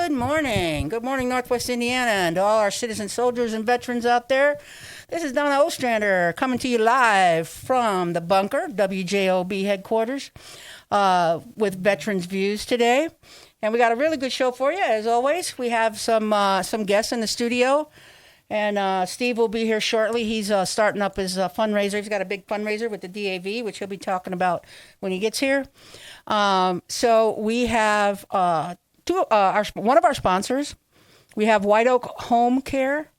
Good morning. Good morning, Northwest Indiana, and to all our citizen soldiers and veterans out there. This is Donna Ostrander coming to you live from the bunker, WJOB headquarters, with Veterans Views today. And we got a really good show for you, as always. We have some guests in the studio, and Steve will be here shortly. He's starting up his fundraiser. He's got a big fundraiser with the DAV, which he'll be talking about when he gets here. So we have one of our sponsors. We have White Oak Home Care,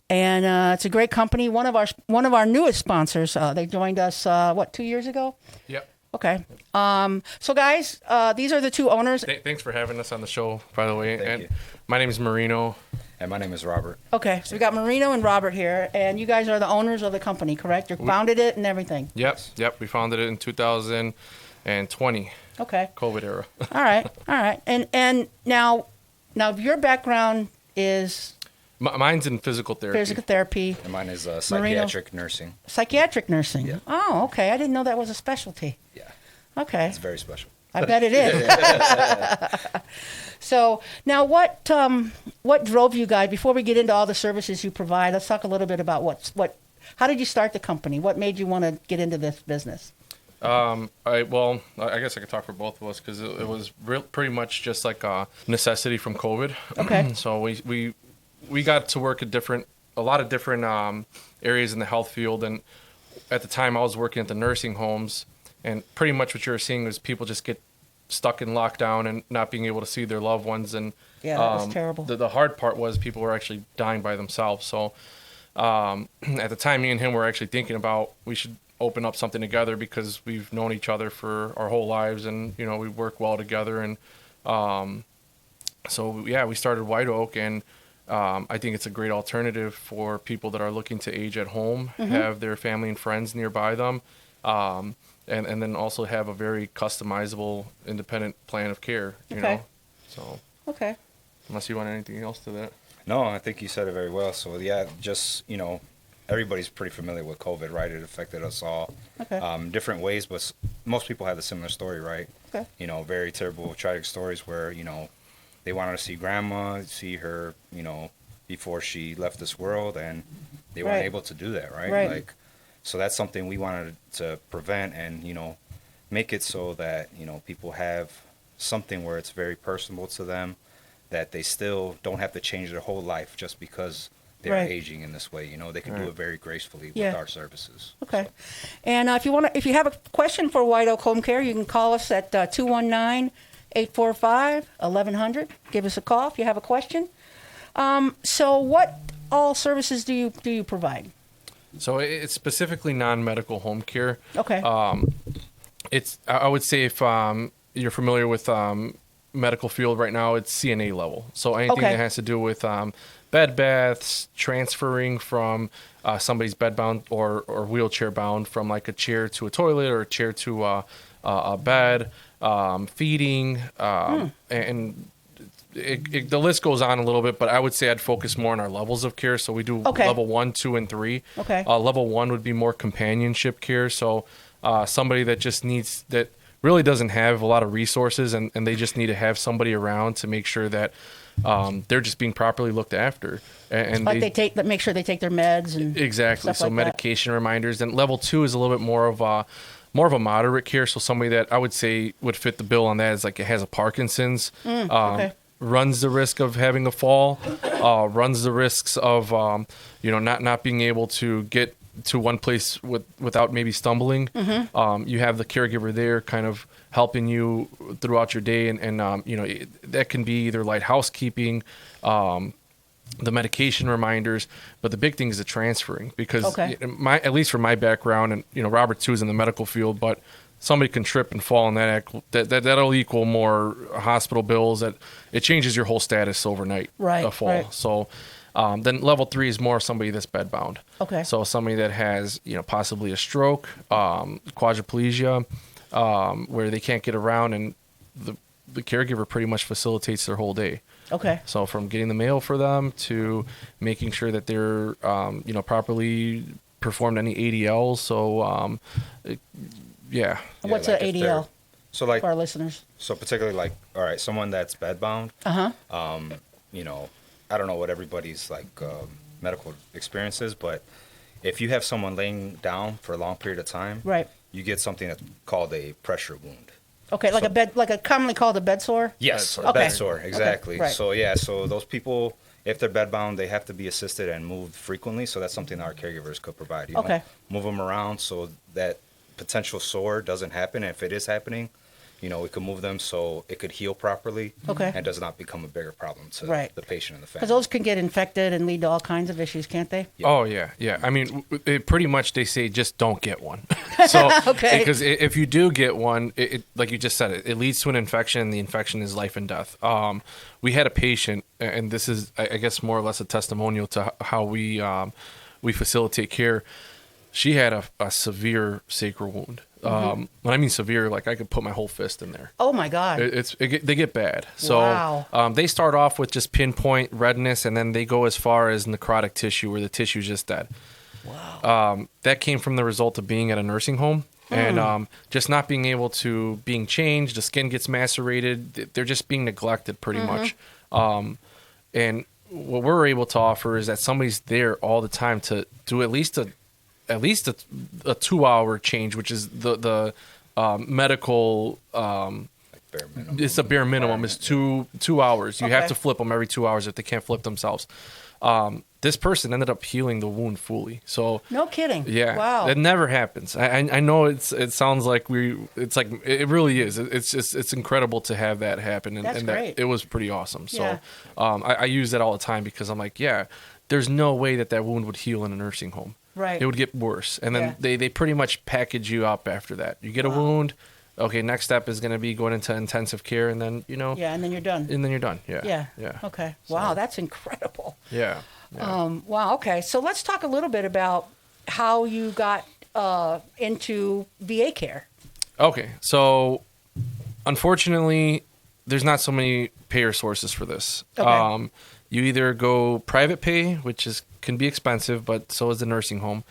and it's a great company. One of our newest sponsors. They joined us 2 years ago? Yep. Okay. So guys, these are the two owners. Thanks for having us on the show, by the way. Thank you. My name is Marino. And my name is Robert. Okay, so we got Marino and Robert here, and you guys are the owners of the company, correct? You founded it and everything. Yep. We founded it in 2020. Okay. COVID era. All right. And now your background is Mine's in physical therapy. physical therapy, And mine is psychiatric nursing. psychiatric nursing. Yeah. Oh, okay. I didn't know that was a specialty. Yeah, Okay. it's very special. I bet it is. So now what drove you guys, before we get into all the services you provide, let's talk a little bit about how did you start the company? What made you want to get into this business? I guess I could talk for both of us because it was pretty much just like a necessity from COVID. Okay. So we got to work at a lot of different areas in the health field, and at the time I was working at the nursing homes, and pretty much what you were seeing was people just get stuck in lockdown and not being able to see their loved ones. And Yeah, that was terrible. The hard part was people were actually dying by themselves. So at the time, me and him were actually thinking about we should open up something together because we've known each other for our whole lives, and we work well together. And we started White Oak, and I think it's a great alternative for people that are looking to age at home, have their family and friends nearby them, and then also have a very customizable, independent plan of care. You Okay. know, so Okay. unless you want anything else to that. No, I think you said it very well. So yeah, just everybody's pretty familiar with COVID, right? It affected us all, Okay. different ways, but most people have a similar story, right? Okay. Very terrible, tragic stories where they wanted to see grandma, see her, before she left this world, and they weren't Right. able to do that, right? Right. So that's something we wanted to prevent and, make it so that, people have something where it's very personable to them, that they still don't have to change their whole life just because they're Right. aging in this way. They can do Right. it very gracefully Yeah. with our services. Okay. And if you have a question for White Oak Home Care, you can call us at 219-845-1100. Give us a call if you have a question. So what all services do you provide? So it's specifically non-medical home care. Okay. I would say if you're familiar with medical field right now, it's CNA level. So anything Okay. that has to do with bed baths, transferring from somebody's bed bound or wheelchair bound from like a chair to a toilet or a chair to a bed, feeding, and the list goes on a little bit, but I would say I'd focus more on our levels of care. So we do Okay. level 1, 2, and 3. Okay. Level 1 would be more companionship care. So somebody that really doesn't have a lot of resources, and they just need to have somebody around to make sure that they're just being properly looked after. And Like make sure they take their meds and exactly. stuff So like that. medication reminders. And level 2 is a little bit more of a moderate care. So somebody that I would say would fit the bill on that is like it has a Parkinson's. Okay. Runs the risk of having a fall, runs the risks of not being able to get to one place without maybe stumbling. You have the caregiver there kind of helping you throughout your day, and that can be either light housekeeping, the medication reminders, but the big thing is the transferring, because Okay. at least from my background, and Robert too is in the medical field, but somebody can trip and fall, and that'll equal more hospital bills. That it changes your whole status overnight. Right, A fall. right. So then level 3 is more somebody that's bedbound. Okay. So somebody that has possibly a stroke, quadriplegia, where they can't get around, and the caregiver pretty much facilitates their whole day. Okay. So from getting the mail for them to making sure that they're properly performed any ADLs. So yeah. What's like an if they're- ADL? So like for our listeners. So particularly like, all right, someone that's bedbound. You know, I don't know what everybody's like medical experience is, but if you have someone laying down for a long period of time, Right. you get something that's called a pressure wound. Okay, like a commonly called a bed sore. Yes, Okay. bed sore, exactly. right. So yeah, so those people, if they're bedbound, they have to be assisted and moved frequently. So that's something our caregivers could provide. You know, Okay. move them around so that potential sore doesn't happen. And if it is happening, you know, we could move them so it could heal properly. Okay. And does not become a bigger problem to Right. the patient and the family. Because those can get infected and lead to all kinds of issues, can't they? Yeah. Oh yeah. I mean, pretty much they say just don't get one. So Okay. because if you do get one, it like you just said, it leads to an infection. And the infection is life and death. We had a patient, and this is I guess more or less a testimonial to how we facilitate care. She had a severe sacral wound. When I mean severe, like I could put my whole fist in there. Oh my God. They get bad. So Wow. they start off with just pinpoint redness, and then they go as far as necrotic tissue, where the tissue is just dead. Wow. That came from the result of being at a nursing home and just not being able to being changed. The skin gets macerated. They're just being neglected pretty much. And what we're able to offer is that somebody's there all the time to do at least a 2-hour change, which is the medical. Bare minimum. It's a bare minimum. It's 2 hours. You have Okay. to flip them every 2 hours if they can't flip themselves. This person ended up healing the wound fully. So No kidding. yeah, Wow. it never happens. I know it sounds like it really is. It's incredible to have that happen, and, That's and great. that it was pretty awesome. So Yeah. I use that all the time because I'm like, yeah, there's no way that wound would heal in a nursing home. Right. It would get worse, and then Yeah. they pretty much package you up after that. You get a wound. Okay, next step is going to be going into intensive care, and then Yeah, and then you're done. and then you're done. Yeah. Yeah. Yeah. Okay. Wow, that's incredible. Yeah. Wow. Okay. So let's talk a little bit about how you got into VA care. Okay, so unfortunately, there's not so many payer sources for this. Okay. You either go private pay, which can be expensive, but so is the nursing home.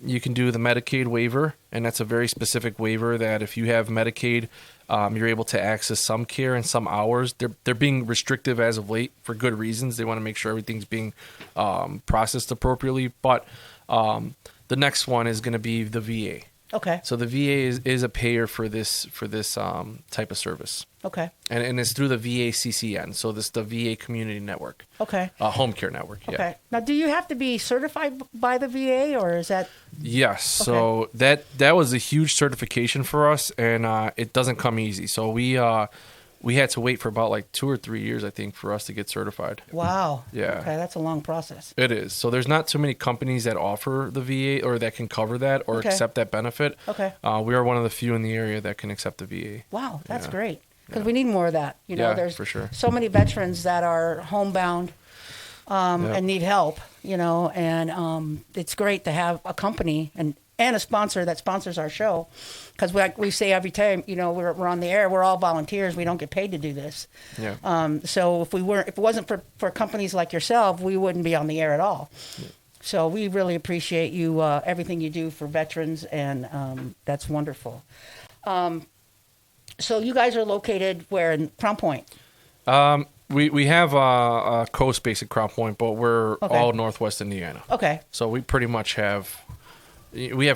You can do the Medicaid waiver, and that's a very specific waiver that if you have Medicaid, you're able to access some care in some hours. They're being restrictive as of late for good reasons. They want to make sure everything's being processed appropriately. But the next one is going to be the VA. Okay. So the VA is a payer for this type of service, Okay. and it's through the VA CCN. So this the VA Community Network, Okay. home care network. Yeah. Okay. Now, do you have to be certified by the VA, or is that? Yes. So that was a huge certification for us, and it doesn't come easy. So we had to wait for about like 2 or 3 years, I think, for us to get certified. Wow. Yeah. Okay, that's a long process. It is. So there's not too many companies that offer the VA or that can cover that or Okay. accept that benefit. Okay. We are one of the few in the area that can accept the VA. Wow, that's Yeah. great. Because we need more of that. You know, Yeah, there's for sure. so many veterans that are homebound and need help. You know, and it's great to have a company and a sponsor that sponsors our show. Because we say every time, you know, we're on the air, we're all volunteers. We don't get paid to do this. Yeah. So if it wasn't for companies like yourself, we wouldn't be on the air at all. Yeah. So we really appreciate you, everything you do for veterans, and that's wonderful. So you guys are located where in Crown Point? We have a coast base at Crown Point, but we're Okay. all Northwest Indiana. Okay. So we pretty much have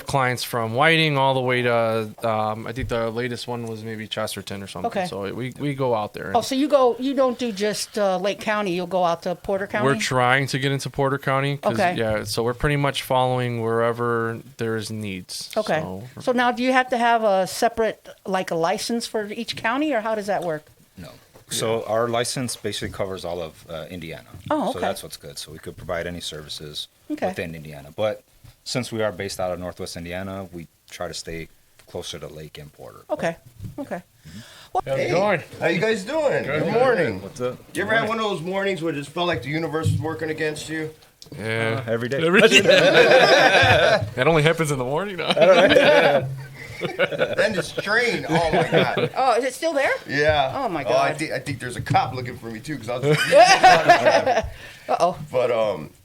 clients from Whiting all the way to I think the latest one was maybe Chesterton or something. Okay. So we go out there. Oh, so you don't do just Lake County. You'll go out to Porter County. We're trying to get into Porter County. Okay. Yeah. So we're pretty much following wherever there's needs. Okay. So now, do you have to have a separate, like a license for each county, or how does that work? No. So our license basically covers all of Indiana. Oh, okay. So that's what's good. So we could provide any services Okay. within Indiana. But since we are based out of Northwest Indiana, we try to stay closer to Lake and Porter. Okay. Okay. How's it going? How you guys doing? Good morning. What's up? You ever had one of those mornings where it just felt like the universe was working against you? Yeah. Every day. That only happens in the morning now. Then this train, oh my god. Oh, is it still there? Yeah. Oh, my I God. think there's a cop looking for me too, because I was just Uh-oh. But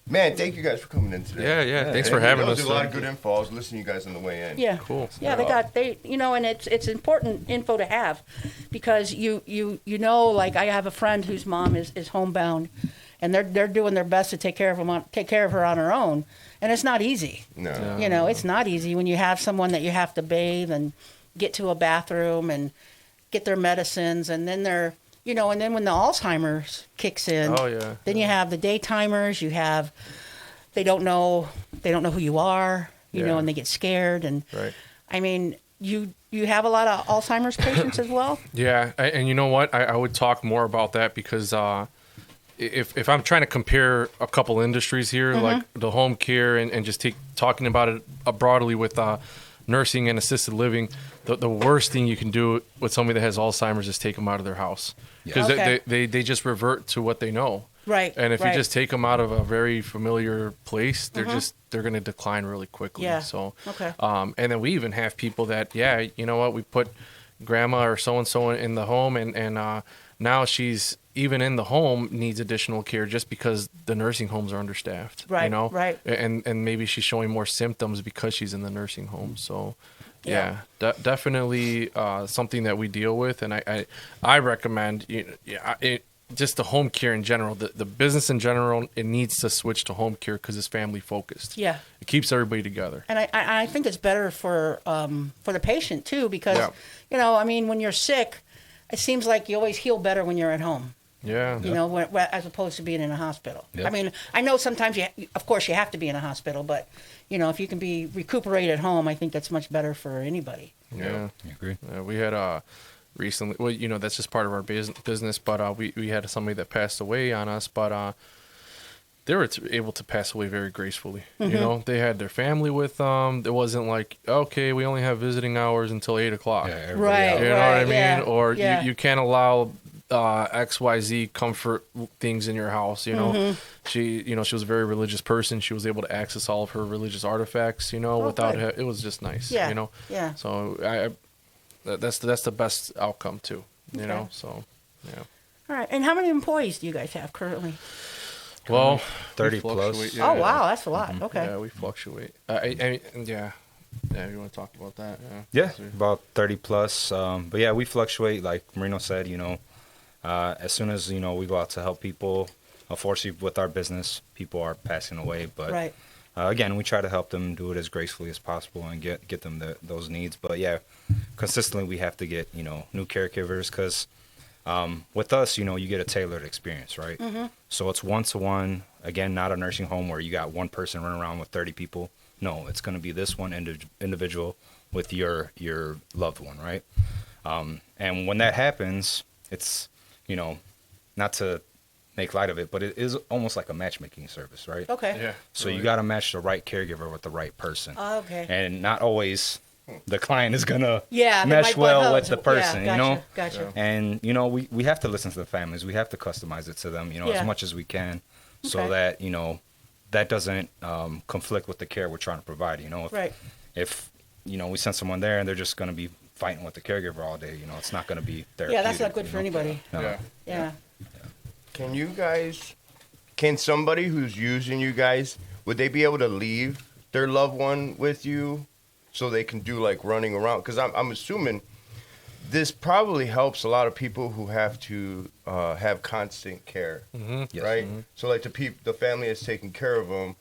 Man, thank you guys for coming in today. Yeah. Thanks for having us. There was a lot of good info. I was listening to you guys on the way in. Yeah. Cool. Yeah, and it's important info to have, because you know, like I have a friend whose mom is homebound, and they're doing their best to take care of her on her own, and it's not easy. No. You know, it's not easy when you have someone that you have to bathe and get to a bathroom and get their medicines, and then and then when the Alzheimer's kicks in, then you have the daytimers, they don't know who you are, you know, and they get scared. And Right. I mean, you have a lot of Alzheimer's patients as well? Yeah, and you know what? I would talk more about that because if I'm trying to compare a couple industries here, like the home care and just talking about it broadly with nursing and assisted living, the worst thing you can do with somebody that has Alzheimer's is take them out of their house, because they just revert to what they know. Right. And if right. you just take them out of a very familiar place, they're going to decline really quickly. Yeah. So, Okay. And then we even have people that, you know what, we put grandma or so-and-so in the home, and now she's even in the home needs additional care just because the nursing homes are understaffed. Right, You know? right. And maybe she's showing more symptoms because she's in the nursing home. So, Yeah. definitely something that we deal with, and I recommend just the home care in general, the business in general, it needs to switch to home care because it's family focused. Yeah. It keeps everybody together. And I think it's better for the patient too, because you know, I mean, when you're sick, it seems like you always heal better when you're at home. Yeah. You know, as opposed to being in a hospital. Yep. I mean, I know sometimes of course you have to be in a hospital, but you know, if you can be recuperate at home, I think that's much better for anybody. Yeah. I agree. We had recently, well, you know, that's just part of our business, but we had somebody that passed away on us, but they were able to pass away very gracefully. You know, they had their family with them. It wasn't like, okay, we only have visiting hours until 8 o'clock. Yeah, everybody Right. else. You know what I mean? Yeah, Or yeah. you can't allow XYZ comfort things in your house. You know, she was a very religious person. She was able to access all of her religious artifacts, you know, without good. it was just nice. Yeah, You know? yeah. So that's the best outcome too, you Okay. know? So, yeah. All right. And how many employees do you guys have currently? Well, 30 we plus. fluctuate, Oh, wow, that's a lot. Okay. Yeah, we fluctuate. Yeah, you want to talk about that? Yeah, about 30 plus. But yeah, we fluctuate. Like Marino said, you know, as soon as, you know, we go out to help people, unfortunately with our business, people are passing away. But Right. again, we try to help them do it as gracefully as possible and get them those needs. But yeah, consistently we have to get, you know, new caregivers because with us, you know, you get a tailored experience, right? So it's one-to-one. Again, not a nursing home where you got one person running around with 30 people. No, it's going to be this one individual with your loved one, right? And when that happens, it's, you know, not to make light of it, but it is almost like a matchmaking service, right? Okay. Yeah. So you got to match the right caregiver with the right person. Okay. And not always the client is going to Yeah. they mesh might well butt with the heads. person, Yeah, you know? Gotcha. And, you know, we have to listen to the families. We have to customize it to them, you know, Yeah. as much as we can so Okay. that, you know, that doesn't conflict with the care we're trying to provide, you know? Right. If, you know, we send someone there and they're just going to be fighting with the caregiver all day, you know, it's not going to be therapeutic. Yeah, that's not good you for know? anybody. No. Yeah. Yeah. Can somebody who's using you guys, would they be able to leave their loved one with you so they can do like running around? Because I'm assuming this probably helps a lot of people who have to have constant care, Yes. right? So like the family is taking care of them.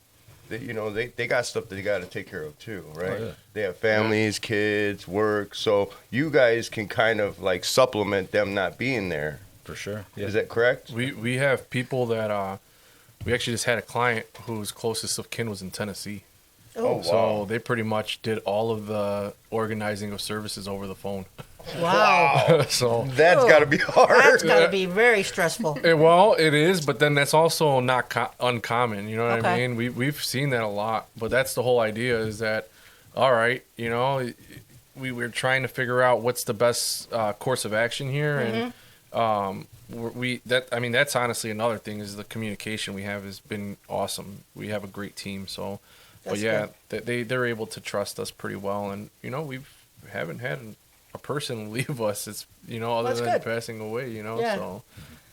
You know, they got stuff that they got to take care of too, right? yeah. They have families, kids, work. So you guys can kind of like supplement them not being there. For sure. Yeah. Is that correct? We have people that we actually just had a client whose closest of kin was in Tennessee. Oh, wow. So they pretty much did all of the organizing of services over the phone. Wow. So That's got to be hard. That's got to be very stressful. well, it is, but then that's also not uncommon. You know what I Okay. mean? We've seen that a lot, but that's the whole idea. Is that all right? You know, we're trying to figure out what's the best course of action here, and that's honestly another thing is the communication we have has been awesome. We have a great team, so That's but yeah, they're able to trust us pretty well, and you know we haven't had a person leave us. It's, you know, other That's than good. passing away, you know. Yeah. So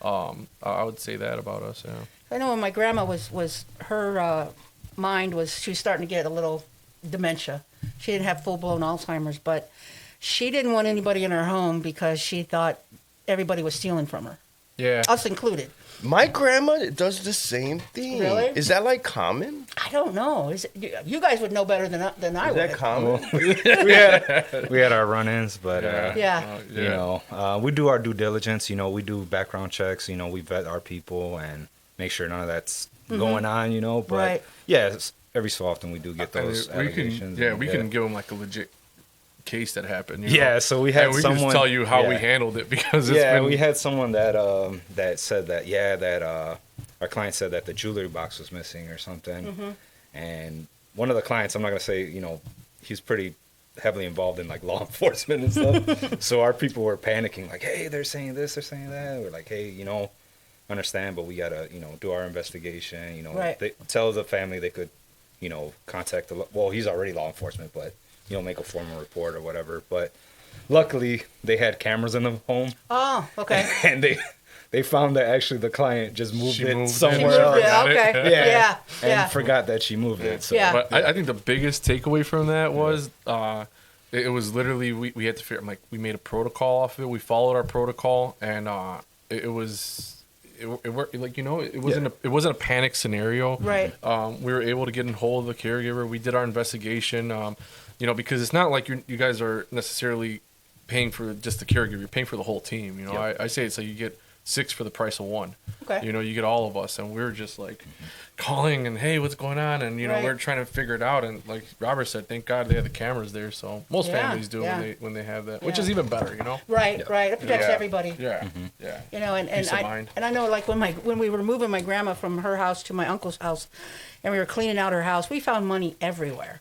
I would say that about us. Yeah. I know when my grandma was her mind was, she was starting to get a little dementia. She didn't have full-blown Alzheimer's, but she didn't want anybody in her home because she thought everybody was stealing from her, Yeah. us included. My grandma does the same thing. Really? Is that like common? I don't know. You guys would know better than I Is would. that common? We had our run-ins, but Yeah. you know, we do our due diligence. You know, we do background checks. You know, we vet our people and make sure none of that's going on. You know, but Right. yeah, every so often we do get those we allegations. can, and, we can give them like a legit case that happened. You know? Yeah, so we had and we someone can just tell you how we yeah. handled it because it's Yeah, been, we had someone that that said that our client said that the jewelry box was missing or something, and one of the clients, I'm not gonna say, you know, he's pretty heavily involved in like law enforcement and stuff. So our people were panicking, like, hey, they're saying this, they're saying that. We're like, hey, you know, understand, but we gotta, you know, do our investigation. You know, Right. they tell the family they could, you know, contact well, he's already law enforcement, but you know, make a formal report or whatever. But luckily, they had cameras in the home, Oh, okay. and they found that actually the client just moved She it moved it. She somewhere moved else. it. Okay. Yeah. Yeah. And Yeah. forgot that she moved it. So. Yeah. But I think the biggest takeaway from that was it was literally we had to figure, like, we made a protocol off of it. We followed our protocol, and it worked. Like, you know, it wasn't a panic scenario. Right. We were able to get in hold of the caregiver. We did our investigation. You know, because it's not like you guys are necessarily paying for just the caregiver. You're paying for the whole team. You know, I say it's like you get 6 for the price of 1. Okay. You know, you get all of us, and we were just like calling and, hey, what's going on? And, you know, Right. we're trying to figure it out. And like Robert said, thank God they had the cameras there. So most Yeah, families do yeah. when they have that, which Yeah. is even better, you know? Right. Right. It protects Yeah. everybody. Yeah. Yeah. You know, and Peace of I mind. and I know, like when we were moving my grandma from her house to my uncle's house, and we were cleaning out her house, we found money everywhere.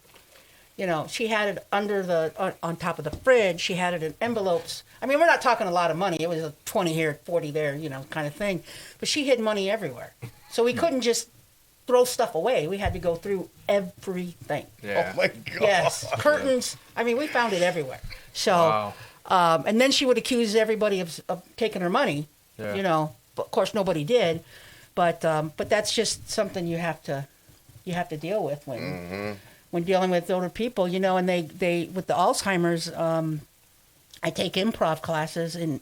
You know, she had it under on top of the fridge. She had it in envelopes. I mean, we're not talking a lot of money. It was a 20 here, 40 there, you know, kind of thing. But she hid money everywhere, so we couldn't just throw stuff away. We had to go through everything. Yeah. Oh my god. Yes, curtains. I mean, we found it everywhere. So. Wow. And then she would accuse everybody of taking her money, Yeah. you know. But of course, nobody did. But that's just something you have to deal with when dealing with older people, you know. And they with the Alzheimer's, I take improv classes in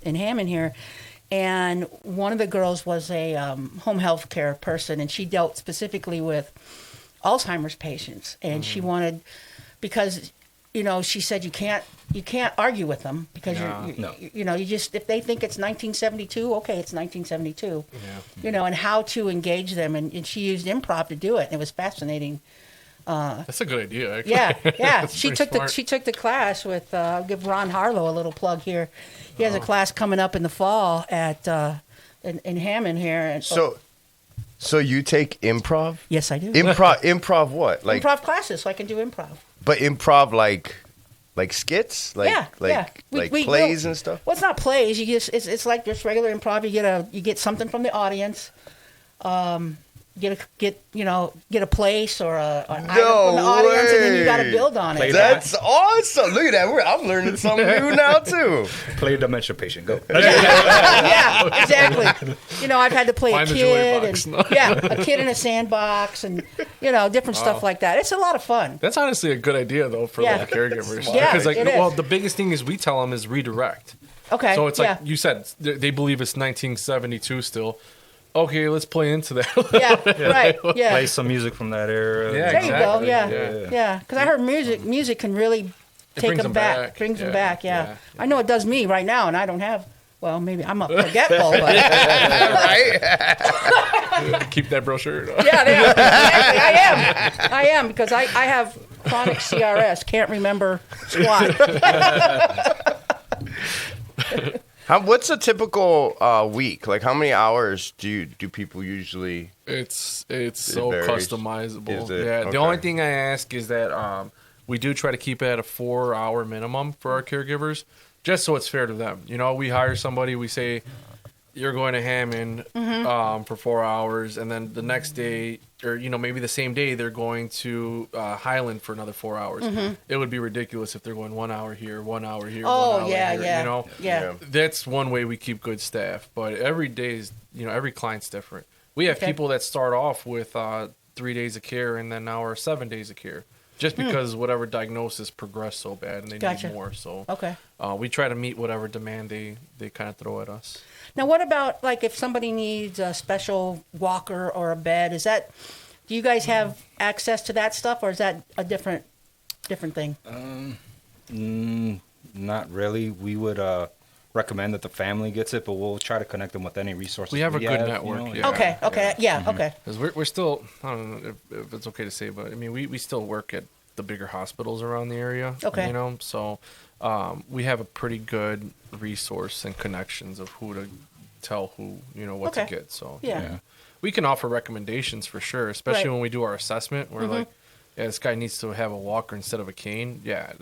Hammond here, and one of the girls was a home health care person, and she dealt specifically with Alzheimer's patients, and she wanted, because, you know, she said you can't argue with them because No. you know, you just, if they think it's 1972, okay, it's 1972. Yeah. You know, and how to engage them, and she used improv to do it, and it was fascinating. That's a good idea, actually. Yeah, yeah. That's she pretty smart. took the class with. I'll give Ron Harlow a little plug here. He has a class coming up in the fall at in Hammond here. And, So you take improv? yes, I do. Improv what? Like Improv classes, so I can do improv. but improv like skits? Like Yeah, like yeah. We plays will- and stuff? Well, it's not plays. You just it's like just regular improv. You get something from the audience. Get a place or an item from the audience, and then you got to way. build on it. That's awesome. Look at that. I'm learning something new now too. Play a dementia patient. Go. Yeah, exactly. You know, I've had to play Find a the jewelry kid, box. and a kid in a sandbox, and you know, different stuff like that. It's a lot of fun. That's honestly a good idea, though, for Yeah. like caregivers. Yeah, because, like, it is. well, the biggest thing is we tell them is redirect. Okay. So it's like yeah. you said, they believe it's 1972 still. Okay, let's play into that. Yeah. Right. Yeah. Play some music from that era. Yeah, There you go. exactly. Yeah. Yeah. Because I heard music can really take brings them them back. back. Brings them Yeah, back. Yeah. yeah, I know it does me right now, and I don't have. Well, maybe I'm forgetful, but Right? Keep that brochure. yeah, exactly. I am because I have chronic CRS. Can't remember squat. What's a typical week? Like how many hours do people usually? It's so varies. customizable. Is it? Yeah. Okay. The only thing I ask is that we do try to keep it at a 4-hour minimum for our caregivers, just so it's fair to them. You know, we hire somebody, we say, you're going to Hammond for 4 hours, and then the next day, or maybe the same day, they're going to Highland for another 4 hours. It would be ridiculous if they're going 1 hour here, 1 hour here, 1 hour here. Yeah. That's one way we keep good staff. But every day is, every client's different. We have people that start off with 3 days of care, and then now are 7 days of care. Just because whatever diagnosis progressed so bad and they need more. So we try to meet whatever demand they kind of throw at us. Now, what about like if somebody needs a special walker or a bed? Do you guys have access to that stuff, or is that a different thing? Not really. We would recommend that the family gets it, but we'll try to connect them with any resources. We have a good network. Okay. Because we're still, I don't know if it's okay to say, but I mean, we still work at the bigger hospitals around the area. Okay. So we have a pretty good resource and connections of who to tell who, what to get. So we can offer recommendations for sure, especially when we do our assessment. We're like, yeah, this guy needs to have a walker instead of a cane. Yeah,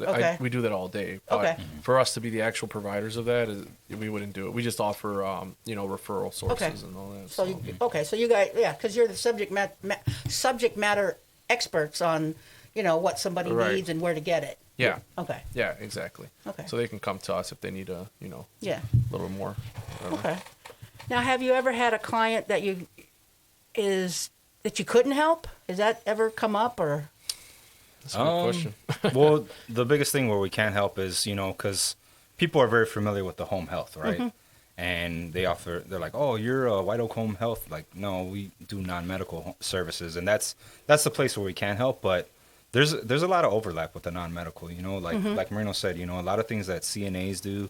we do that all day. But for us to be the actual providers of that, we wouldn't do it. We just offer, referral sources and all that. So you guys, because you're the subject matter experts on, what somebody needs and where to get it. Yeah. Okay. Yeah, exactly. Okay. So they can come to us if they need a little more. Okay. Now, have you ever had a client that you couldn't help? Has that ever come up, or? That's a good question. Well, the biggest thing where we can't help is, because people are very familiar with the home health, right? And they're like, oh, you're a White Oak Home Health. Like, no, we do non-medical services. And that's the place where we can help. But there's a lot of overlap with the non-medical, like Marino said, a lot of things that CNAs do.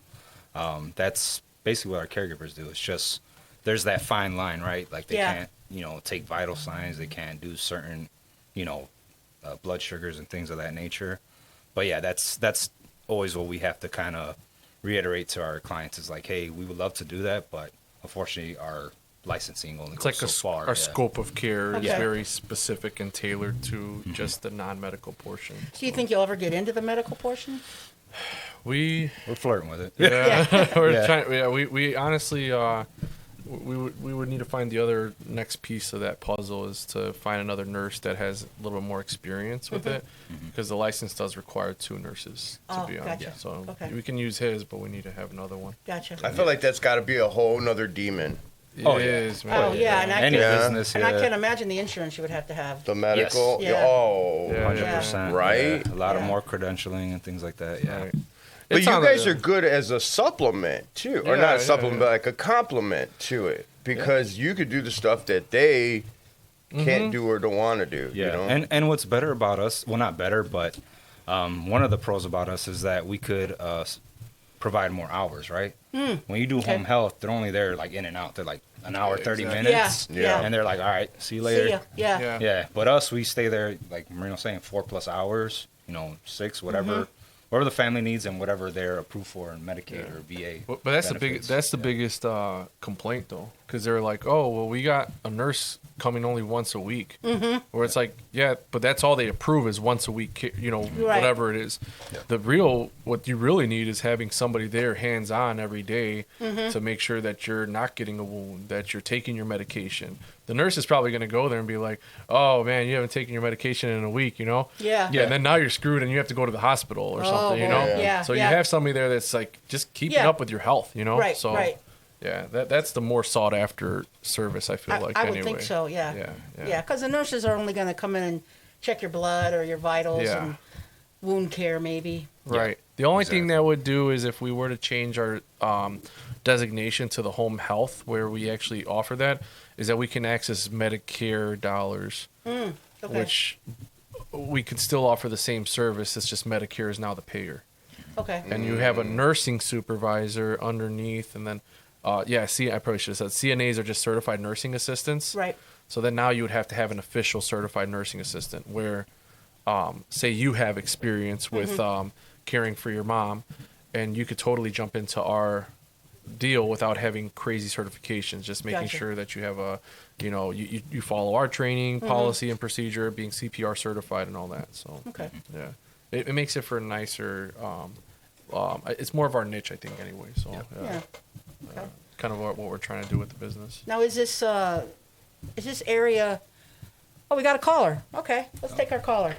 That's basically what our caregivers do. It's just, there's that fine line, right? Like they can't, take vital signs. They can't do certain, blood sugars and things of that nature. But yeah, that's always what we have to kind of reiterate to our clients is like, hey, we would love to do that, but unfortunately our licensing only goes so far. Our scope of care is very specific and tailored to just the non-medical portion. Do you think you'll ever get into the medical portion? We're flirting with it. Yeah, we're trying. Yeah, we honestly we would need to find the other next piece of that puzzle is to find another nurse that has a little bit more experience with it, because the license does require 2 nurses to be on. Gotcha. So we can use his, but we need to have another one. Gotcha. I feel like that's got to be a whole nother demon. It is, man. Oh yeah, and I can imagine the insurance you would have to have. The medical. Yes. Yeah. Oh, 100%. right. Yeah. A lot of more credentialing and things like that. Yeah. Right. But It's you on guys the- are good as a supplement too, or not a supplement, but like a complement to it, because you could do the stuff that they can't do or don't want to do. Yeah. And what's better about us? Well, not better, but one of the pros about us is that we could provide more hours, right? When you do home health, they're only there like in and out. They're like an hour, 30 minutes. Yeah. And they're like, all right, see you later. See ya. Yeah. Yeah. But us, we stay there, like Marino's saying, 4+ hours, 6, whatever. Whatever the family needs and whatever they're approved for in Medicaid or VA. But that's benefits. the biggest complaint though, because they're like, oh well, we got a nurse coming only once a week, where it's like, yeah, but that's all they approve is once a week, whatever it is. What you really need is having somebody there hands on every day to make sure that you're not getting a wound, that you're taking your medication. The nurse is probably going to go there and be like, oh man, you haven't taken your medication in a week, Yeah. and then now you're screwed and you have to go to the hospital or something, Yeah. So you have somebody there that's like just keeping up with your health, Right. So Right. yeah, that's the more sought after service, I feel like. I would think so. Yeah. Yeah. Because the nurses are only going to come in and check your blood or your vitals and wound care maybe. Right. The only thing that would do is if we were to change our designation to the home health, where we actually offer that, is that we can access Medicare dollars, which we could still offer the same service. It's just Medicare is now the payer. Okay. And you have a nursing supervisor underneath, and then, I probably should have said CNAs are just certified nursing assistants. Right. So then now you would have to have an official certified nursing assistant where, say you have experience with caring for your mom, and you could totally jump into our deal without having crazy certifications, just making sure that you have you follow our training policy and procedure, being CPR certified and all that. So it makes it for a nicer it's more of our niche, I think, anyway. So kind of what we're trying to do with the business. Now, is this area? Oh, we got a caller. Okay, let's take our caller.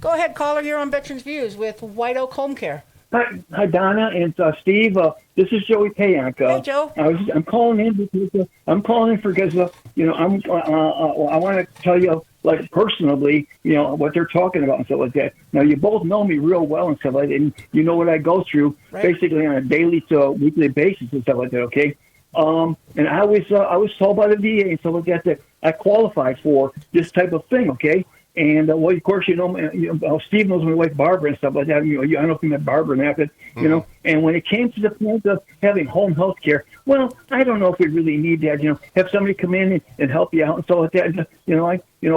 Go ahead, caller. You're on Veterans Views with White Oak Home Care. Hi, Donna and Steve. This is Joey Payank. Hey, Joe. I'm calling in because I want to tell you, like, personally, what they're talking about and stuff like that. Now, you both know me real well and stuff like that, and you know what I go through basically on a daily to weekly basis and stuff like that. Okay. And I was told by the VA and stuff like that I qualified for this type of thing. Okay. And, well, of course, Steve knows my wife, Barbara, and stuff like that. I don't know if you met Barbara and that, but, and when it came to the point of having home health care, well, I don't know if we really need that, have somebody come in and help you out and stuff like that.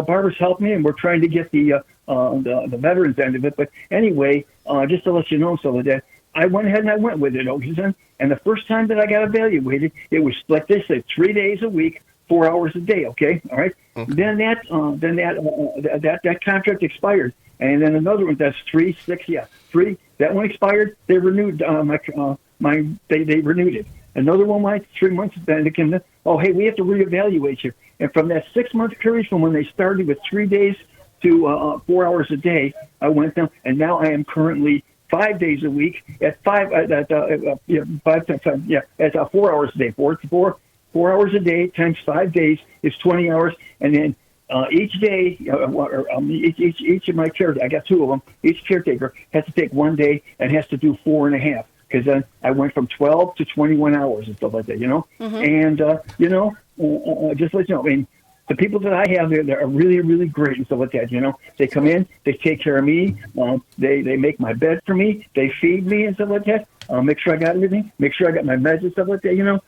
Barbara's helped me, and we're trying to get the veterans end of it. But anyway, just to let you know, stuff like that, I went ahead and I went with it, okay? And the first time that I got evaluated, it was like they said, 3 days a week, 4 hours a day. Okay, all right. Then that contract expired, and then another one that's 3 that one expired. They renewed they renewed it. Another one went 3 months. Then they came. Oh, hey, we have to reevaluate you. And from that 6 month period, from when they started with 3 days to 4 hours a day, I went down, and now I am currently 5 days a week at 4 hours a day. 4 hours a day times 5 days is 20 hours, and then each day, each of my caretakers, I got 2 of them. Each caretaker has to take 1 day and has to do 4.5, because then I went from 12 to 21 hours and stuff like that. And just let you know, I mean, the people that I have there, they're really, really great and stuff like that. They come in, they take care of me, they make my bed for me, they feed me and stuff like that. Make sure I got everything, make sure I got my meds and stuff like that.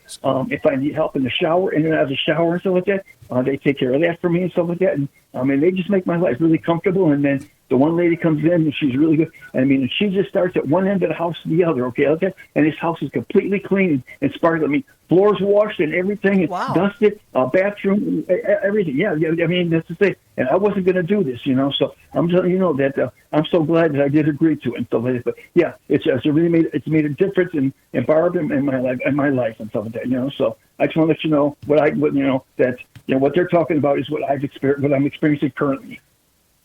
If I need help in the shower, in and out of the shower and stuff like that, they take care of that for me and stuff like that. And they just make my life really comfortable. And then the one lady comes in and she's really good. And she just starts at one end of the house to the other. Okay. And this house is completely clean and sparkling. I mean, floors washed and everything, and dusted, bathroom, everything. Yeah. I mean, that's the thing. And I wasn't going to do this, So I'm telling you that I'm so glad that I did agree to it and stuff like that. But yeah, it's really made a difference in Barb and my life and stuff like that. So I just want to let you know what they're talking about is what what I'm experiencing currently.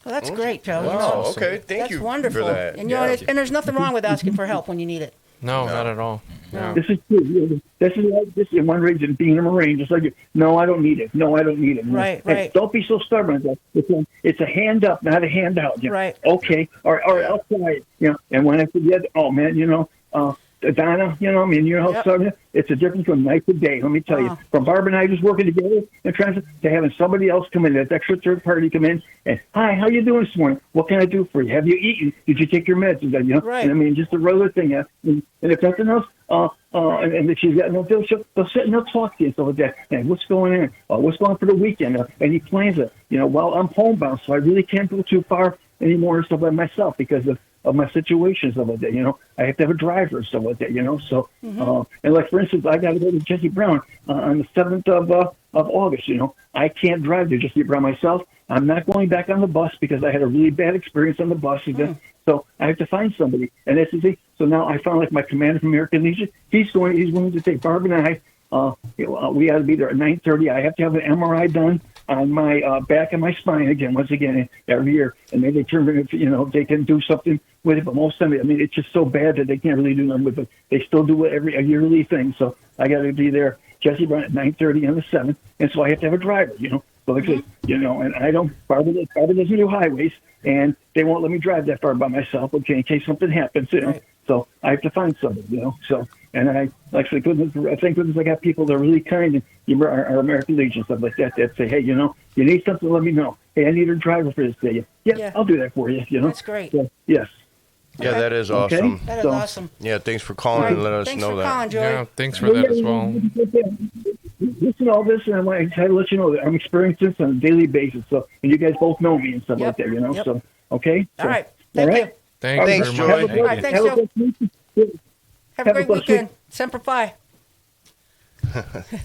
Well, that's great, Joe. Wow. Okay. Thank you. That's wonderful. For that. And and there's nothing wrong with asking for help when you need it. No, not at all. No. This is true. This is one reason being a Marine, just like you. No, I don't need it. No, I don't need it. Right, Hey, right. don't be so stubborn. It's a hand up, not a handout. Right. Okay. Or else I, and when I forget, oh man, Donna, how stubborn. It's a difference from night to day. Let me tell you, from Barbara and I just working together and trying to having somebody else come in, that extra third party come in and, hi, how you doing this morning? What can I do for you? Have you eaten? Did you take your meds? Right. And I mean, just a regular thing. And if nothing else, and if she's got they'll sit and they'll talk to you and stuff like that. And what's going on? What's going on for the weekend? Any plans? Well, I'm homebound, so I really can't go too far anymore and stuff by myself because of my situation, stuff like that. I have to have a driver and stuff like that. So, and like for instance, I got to go to Jesse Brown on the 7th of August. I can't drive to Jesse Brown myself. I'm not going back on the bus because I had a really bad experience on the bus. So I have to find somebody, and that's the thing. So now I found like my commander from American Legion. He's willing to take Barbara and I. We got to be there at 9:30. I have to have an MRI done on my back and my spine once again every year, and then they determine if they can do something with it. But most of it, I mean, it's just so bad that they can't really do nothing with it. They still do it a yearly thing. So I got to be there, Jesse Brown, at 9:30 on the 7th, and so I have to have a driver. So like I said, and I don't. Barbara doesn't do highways, and they won't let me drive that far by myself. Okay, in case something happens, Right. So I have to find somebody, So, and I thank goodness I got people that are really kind, and our American Legion, stuff like that say, hey, you need something, let me know. Hey, I need a driver for this day. Yeah, I'll do that for you. That's great. So, yes. Yeah, Okay. that is awesome. Okay. That is awesome. Yeah, thanks for calling Right. and letting us Thanks know for that. calling, Joey. Yeah, thanks for that as well. Listen to all this, and I try to let you know that I'm experiencing this on a daily basis. So, and you guys both know me and stuff like that, Yep. So, okay. All right. All Thank right. you. Thanks Thanks, very Joey. much. Have a All right, thanks, have a Joe. blessed week. Have a Have a great blessed weekend. Semper Fi.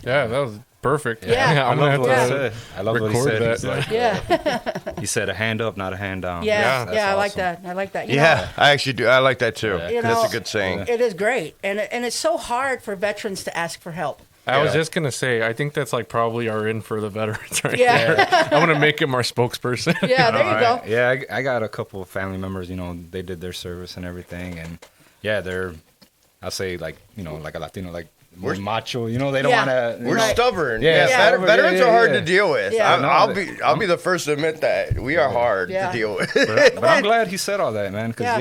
Yeah, that was perfect. Yeah. I'm gonna have what he to said. I love what he record said. that. He's like, Yeah. he said a hand up, not a hand down. Yeah. That's I like awesome. that. I like that. You Yeah, I actually do. I like that too. You That's know, a good saying. It is great, and it's so hard for veterans to ask for help. I was Yeah. just gonna say, I think that's like probably our in for the veterans right Yeah. there. I'm gonna make him our spokesperson. Yeah, there you go. Yeah, I got a couple of family members, they did their service and everything. And yeah, I'll say like a Latino, like more macho, they don't Yeah. want to. We're stubborn. Yeah, Yeah, stubborn. veterans Yeah, are hard yeah. to deal with. Yeah. I'll be the first to admit that we are hard Yeah. to deal with. But I'm glad he said all that, man. Because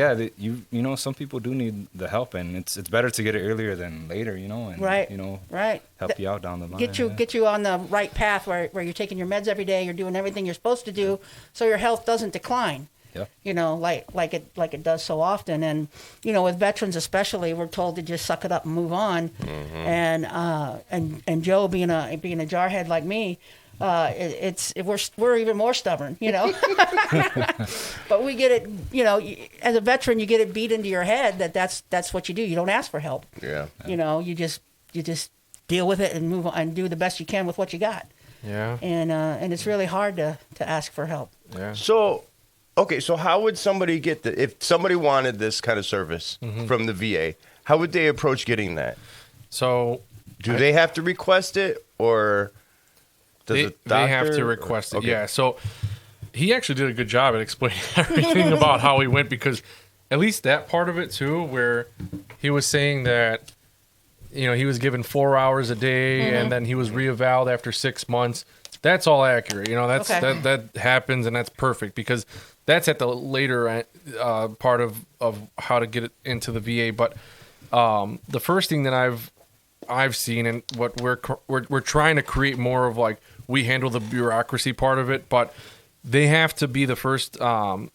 Yeah. some people do need the help, and it's better to get it earlier than later, and Right. Right. help you out down the line. Get you on the right path where you're taking your meds every day, you're doing everything you're supposed to do, so your health doesn't decline. Yeah. Like it does so often. And with veterans especially, we're told to just suck it up and move on. And Joe being a jarhead like me, we're even more stubborn, But we get it, as a veteran, you get it beat into your head that's what you do. You don't ask for help. Yeah. You just deal with it and move on and do the best you can with what you got. Yeah. And it's really hard to ask for help. Yeah. So, okay, so how would somebody get if somebody wanted this kind of service from the VA, how would they approach getting that? So Do they have to request it, or does they, the doctor? they have to request it. Okay. Yeah. So he actually did a good job at explaining everything about how he went, because at least that part of it too, where he was saying that, he was given 4 hours a day and then he was reevaluated after 6 months. That's all accurate. That's Okay. that happens, and that's perfect, because that's at the later part of how to get it into the VA. But the first thing that I've seen, and what we're trying to create more of, like, we handle the bureaucracy part of it, but they have to be the first.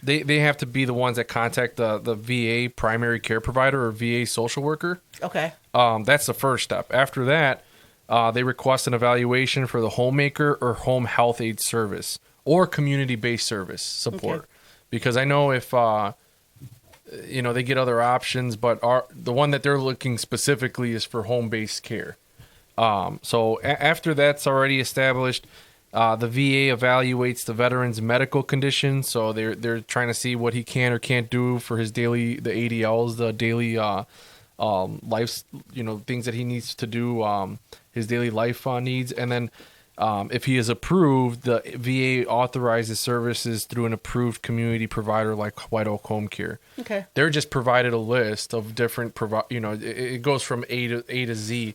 They have to be the ones that contact the VA primary care provider or VA social worker. Okay. That's the first step. After that, they request an evaluation for the homemaker or home health aid service or community-based service support. Okay. Because I know if they get other options, but the one that they're looking specifically is for home-based care. So after that's already established, the VA evaluates the veteran's medical condition. So they're trying to see what he can or can't do for the ADLs, the daily life, things that he needs to do, his daily life needs. And then if he is approved, the VA authorizes services through an approved community provider like White Oak Home Care. Okay. They're just provided a list of different it goes from A to Z.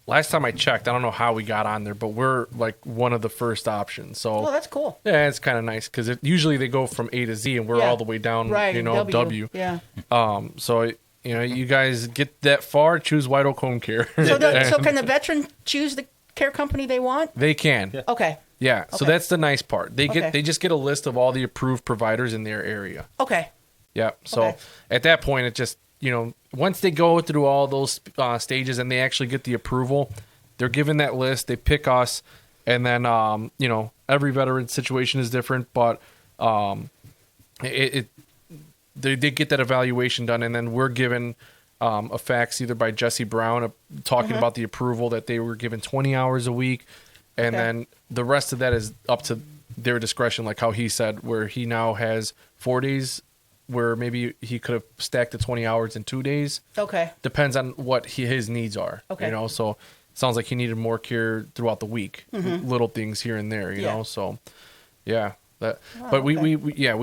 Last time I checked, I don't know how we got on there, but we're like one of the first options. So Oh, that's cool. yeah, it's kind of nice, because usually they go from A to Z, and we're Yeah. all the way down, Right. W. Yeah. So you guys get that far, choose White Oak Home Care. So can the veteran choose the care company they want? They can. Okay. Yeah. So Okay. that's the nice part. Okay. They just get a list of all the approved providers in their area. Okay. Yeah. So Okay. at that point, it just, once they go through all those stages and they actually get the approval, they're given that list, they pick us, and then, every veteran situation is different, but they get that evaluation done, and then we're given a fax either by Jesse Brown talking about the approval that they were given 20 hours a week, and Okay. then the rest of that is up to their discretion, like how he said, where he now has 4 days where maybe he could have stacked the 20 hours in 2 days. Okay. Depends on what his needs are. Okay. So it sounds like he needed more care throughout the week, little things here and there. You Yeah. know, so yeah. But okay.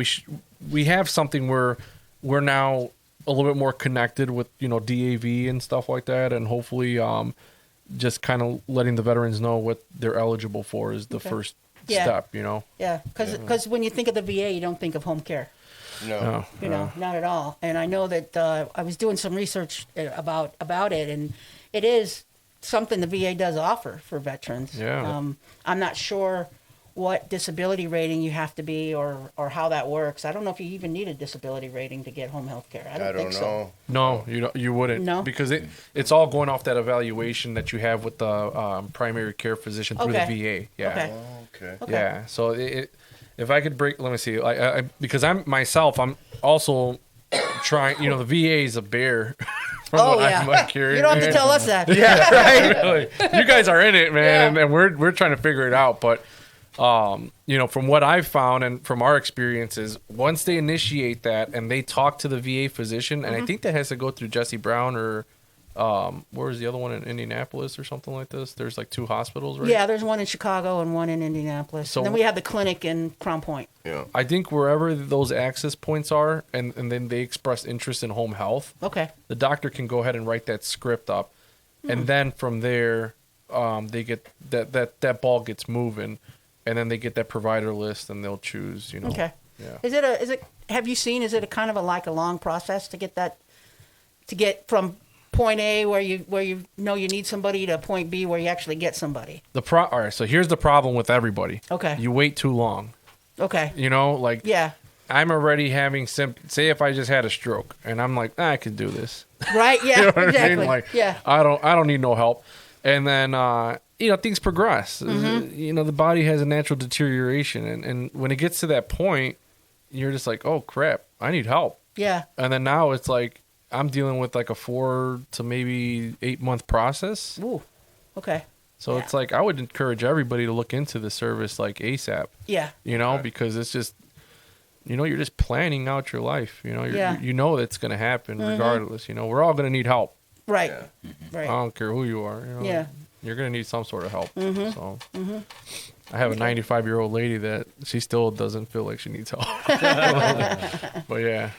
we have something where we're now a little bit more connected with DAV and stuff like that, and hopefully just kind of letting the veterans know what they're eligible for is the first Yeah. step. Yeah. Because when you think of the VA, you don't think of home care. No. Not at all. And I know that I was doing some research about it, and it is something the VA does offer for veterans. Yeah. I'm not sure what disability rating you have to be or how that works. I don't know if you even need a disability rating to get home health care. I don't think so. know. No, you wouldn't. No? Because it's all going off that evaluation that you have with the primary care physician through Okay. the VA. Yeah. Okay. Okay. Okay. Yeah. So if I could break, let me see. Because I'm also trying. The VA is a bear. From Oh, what yeah. I'm hearing. You don't have to tell us that. Yeah, right. Really. You guys are in it, man, Yeah. and we're trying to figure it out. But from what I've found and from our experiences, once they initiate that and they talk to the VA physician, and I think that has to go through Jesse Brown or Where's the other one in Indianapolis or something like this? There's like 2 hospitals, right? Yeah, there's one in Chicago and one in Indianapolis. So- and then we have the clinic in Crown Point. Yeah. I think wherever those access points are, and then they express interest in home health, Okay. the doctor can go ahead and write that script up, Hmm. and then from there, they get that ball gets moving, and then they get that provider list, and they'll choose. Okay. Yeah. Is it? Have you seen? Is it a kind of a long process to get from point A where you know you need somebody to point B where you actually get somebody? All right. So here's the problem with everybody. Okay. You wait too long. Okay. Like Yeah. I'm already having say if I just had a stroke and I'm like, I can do this. Right. Yeah. You know what exactly. I mean? Like, yeah. I don't need no help. And then things progress. Mm-hmm. The body has a natural deterioration, and when it gets to that point, you're just like, oh crap, I need help. Yeah. And then now it's like I'm dealing with like a 4 to maybe 8 month process. Ooh. Okay. So Yeah. it's like I would encourage everybody to look into the service like ASAP. Yeah. Because it's just, you're just planning out your life. Yeah. You know that's going to happen regardless. We're all going to need help. Right. Yeah. Right. I don't care who you are. Yeah. You're going to need some sort of help. So I have a 95-year-old lady that she still doesn't feel like she needs help. But yeah.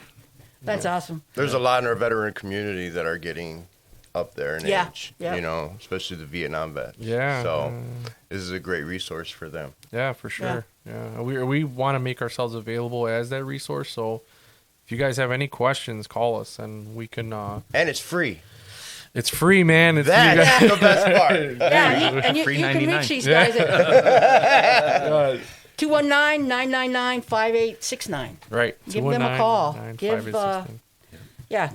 That's awesome. There's a lot in our veteran community that are getting up there in Yeah, age, yeah. especially the Vietnam vets. Yeah. So this is a great resource for them. Yeah, for sure. Yeah. We want to make ourselves available as that resource. So if you guys have any questions, call us and we can. And it's free. It's free, man. It's That's the best part. Yeah. And you Free can 99. reach these guys at 219. 219-999-5869. Right. Give them a call. 219-958-16.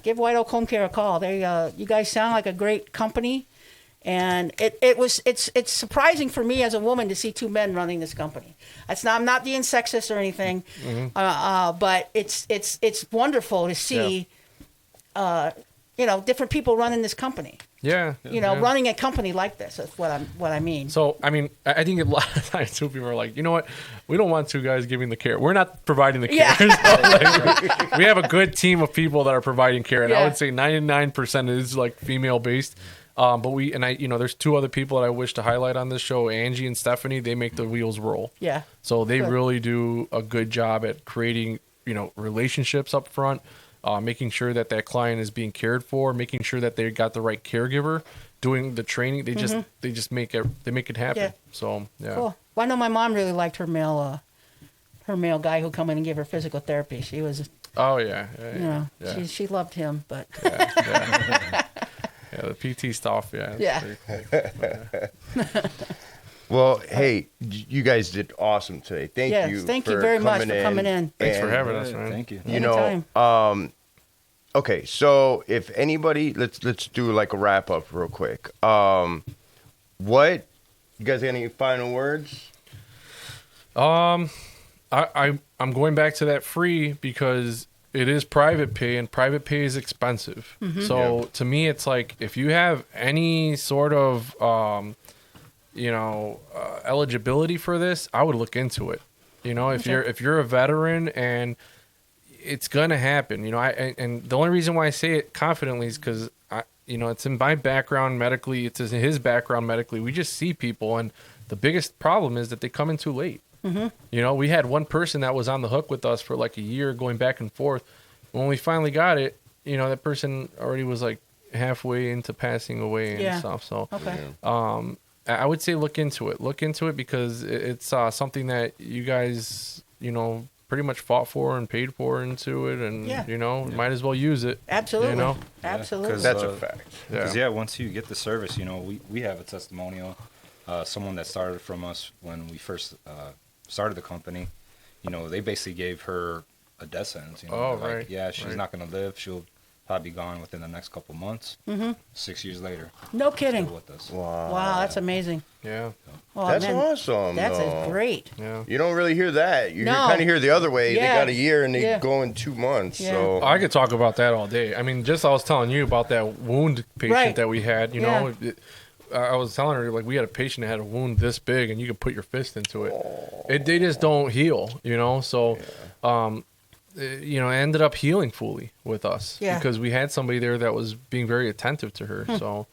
Give White Oak Home Care a call. You guys sound like a great company, and it's surprising for me as a woman to see 2 men running this company. I'm not being sexist or anything, but it's wonderful to see, different people running this company. Yeah. Running a company like this. That's what I mean. So, I mean, I think a lot of times too, people are like, you know what? We don't want 2 guys giving the care. We're not providing the care. Yeah. So, we have a good team of people that are providing care. And I Yeah. would say 99% is like female based. But there's 2 other people that I wish to highlight on this show, Angie and Stephanie. They make the wheels roll. Yeah. So they Good. really do a good job at creating, relationships up front. Making sure that client is being cared for, making sure that they got the right caregiver, doing the training. They just make it happen. Yeah. So yeah. Cool. Well, I know my mom really liked her male guy who come in and give her physical therapy. She was, Oh yeah. Yeah. she loved him, but Yeah, the PT stuff. Yeah. Yeah. Pretty cool. Well, hey, you guys did awesome today. Thank Yes, you. thank you for very much for coming coming in. Thanks for And, having us, man. Thank you. Anytime. Okay, so if anybody, let's do like a wrap up real quick. What you guys got any final words? I'm going back to that free because it is private pay and private pay is expensive. So to me, it's like if you have any sort of eligibility for this, I would look into it. If you're a veteran and it's gonna happen, and the only reason why I say it confidently is because it's in my background medically, it's in his background medically. We just see people, and the biggest problem is that they come in too late. We had one person that was on the hook with us for like a year, going back and forth. When we finally got it, that person already was like halfway into passing away and stuff. So, Okay. I would say look into it because it's something that you guys, pretty much fought for and paid for into it, and might as well use it. Absolutely. Absolutely. 'cause, That's a fact. Because once you get the service, we have a testimonial. Someone that started from us when we first started the company, they basically gave her a death sentence. Right. Yeah, she's Right. not going to live. She'll probably be gone within the next couple months. 6 years later, No kidding. still with us. Wow, that's amazing. Yeah. Oh, That's man, awesome. That's though. great. Yeah. You don't really hear that. You No. kind of hear the other way. Yeah. They got a year and they Yeah. go in 2 months. Yeah. So I could talk about that all day. I mean, just I was telling you about that wound patient Right. that we had. I was telling her, like, we had a patient that had a wound this big, and you could put your fist into it. They just don't heal, So, you know, ended up healing fully with us because we had somebody there that was being very attentive to her. So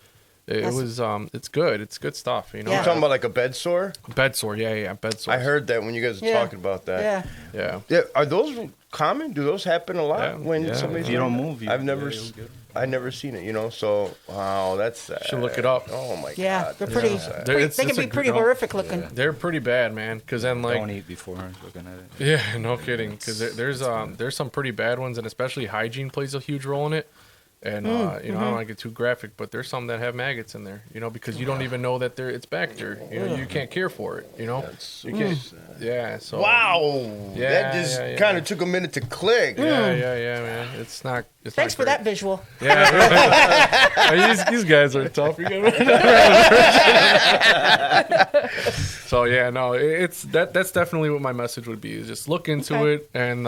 it was, it's good. It's good stuff. You know, You're talking about like a bed sore? Bed sore. Yeah. Bed sore. I heard that when you guys were talking about that. Yeah. Are those common? Do those happen a lot when somebody's If you don't move, I've never seen it, you know. So wow, that's sad. Should look it up. Oh my Yeah, god. they're pretty. They can be pretty horrific looking. They're pretty bad, man. Because then don't eat before looking at it. Yeah, no kidding. Because there's some pretty bad ones, and especially hygiene plays a huge role in it. And you know, I don't want to get too graphic, but there's some that have maggots in there. You know, because you don't even know that it's back there. You know, you can't care for it. You know, you can't. Yeah. So Wow. Yeah, that just kind of took a minute to click. Yeah, man. It's not. It's Thanks not for great. that visual. Yeah. these guys are tough. So yeah, no, it's that's definitely what my message would be. Is just look into it, and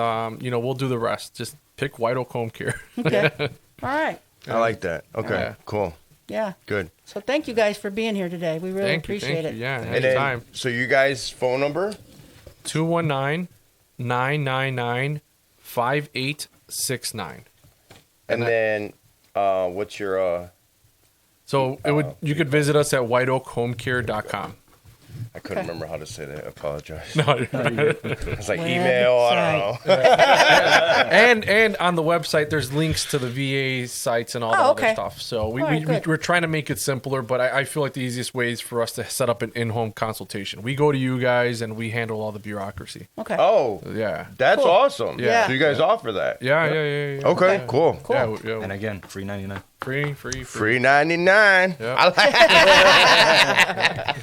you know, we'll do the rest. Just pick White Oak Home Care. Okay. All right. I like that. Okay, Yeah. cool. Yeah. Good. So thank you guys for being here today. We really appreciate it. Yeah, And then, anytime. so you guys' phone number? 219-999-5869. And then what's your So you could visit us at whiteoakhomecare.com. I couldn't remember how to say that. I apologize. No, It's like email, I don't know. and on the website there's links to the VA sites and all that other stuff. So we're trying to make it simpler, but I feel like the easiest way is for us to set up an in-home consultation. We go to you guys and we handle all the bureaucracy. Okay. Oh, Yeah. that's awesome. Yeah. So you guys offer that? Yeah. Okay, cool. Cool. Yeah. And again, free 99. Free. Free 99. Yeah. I like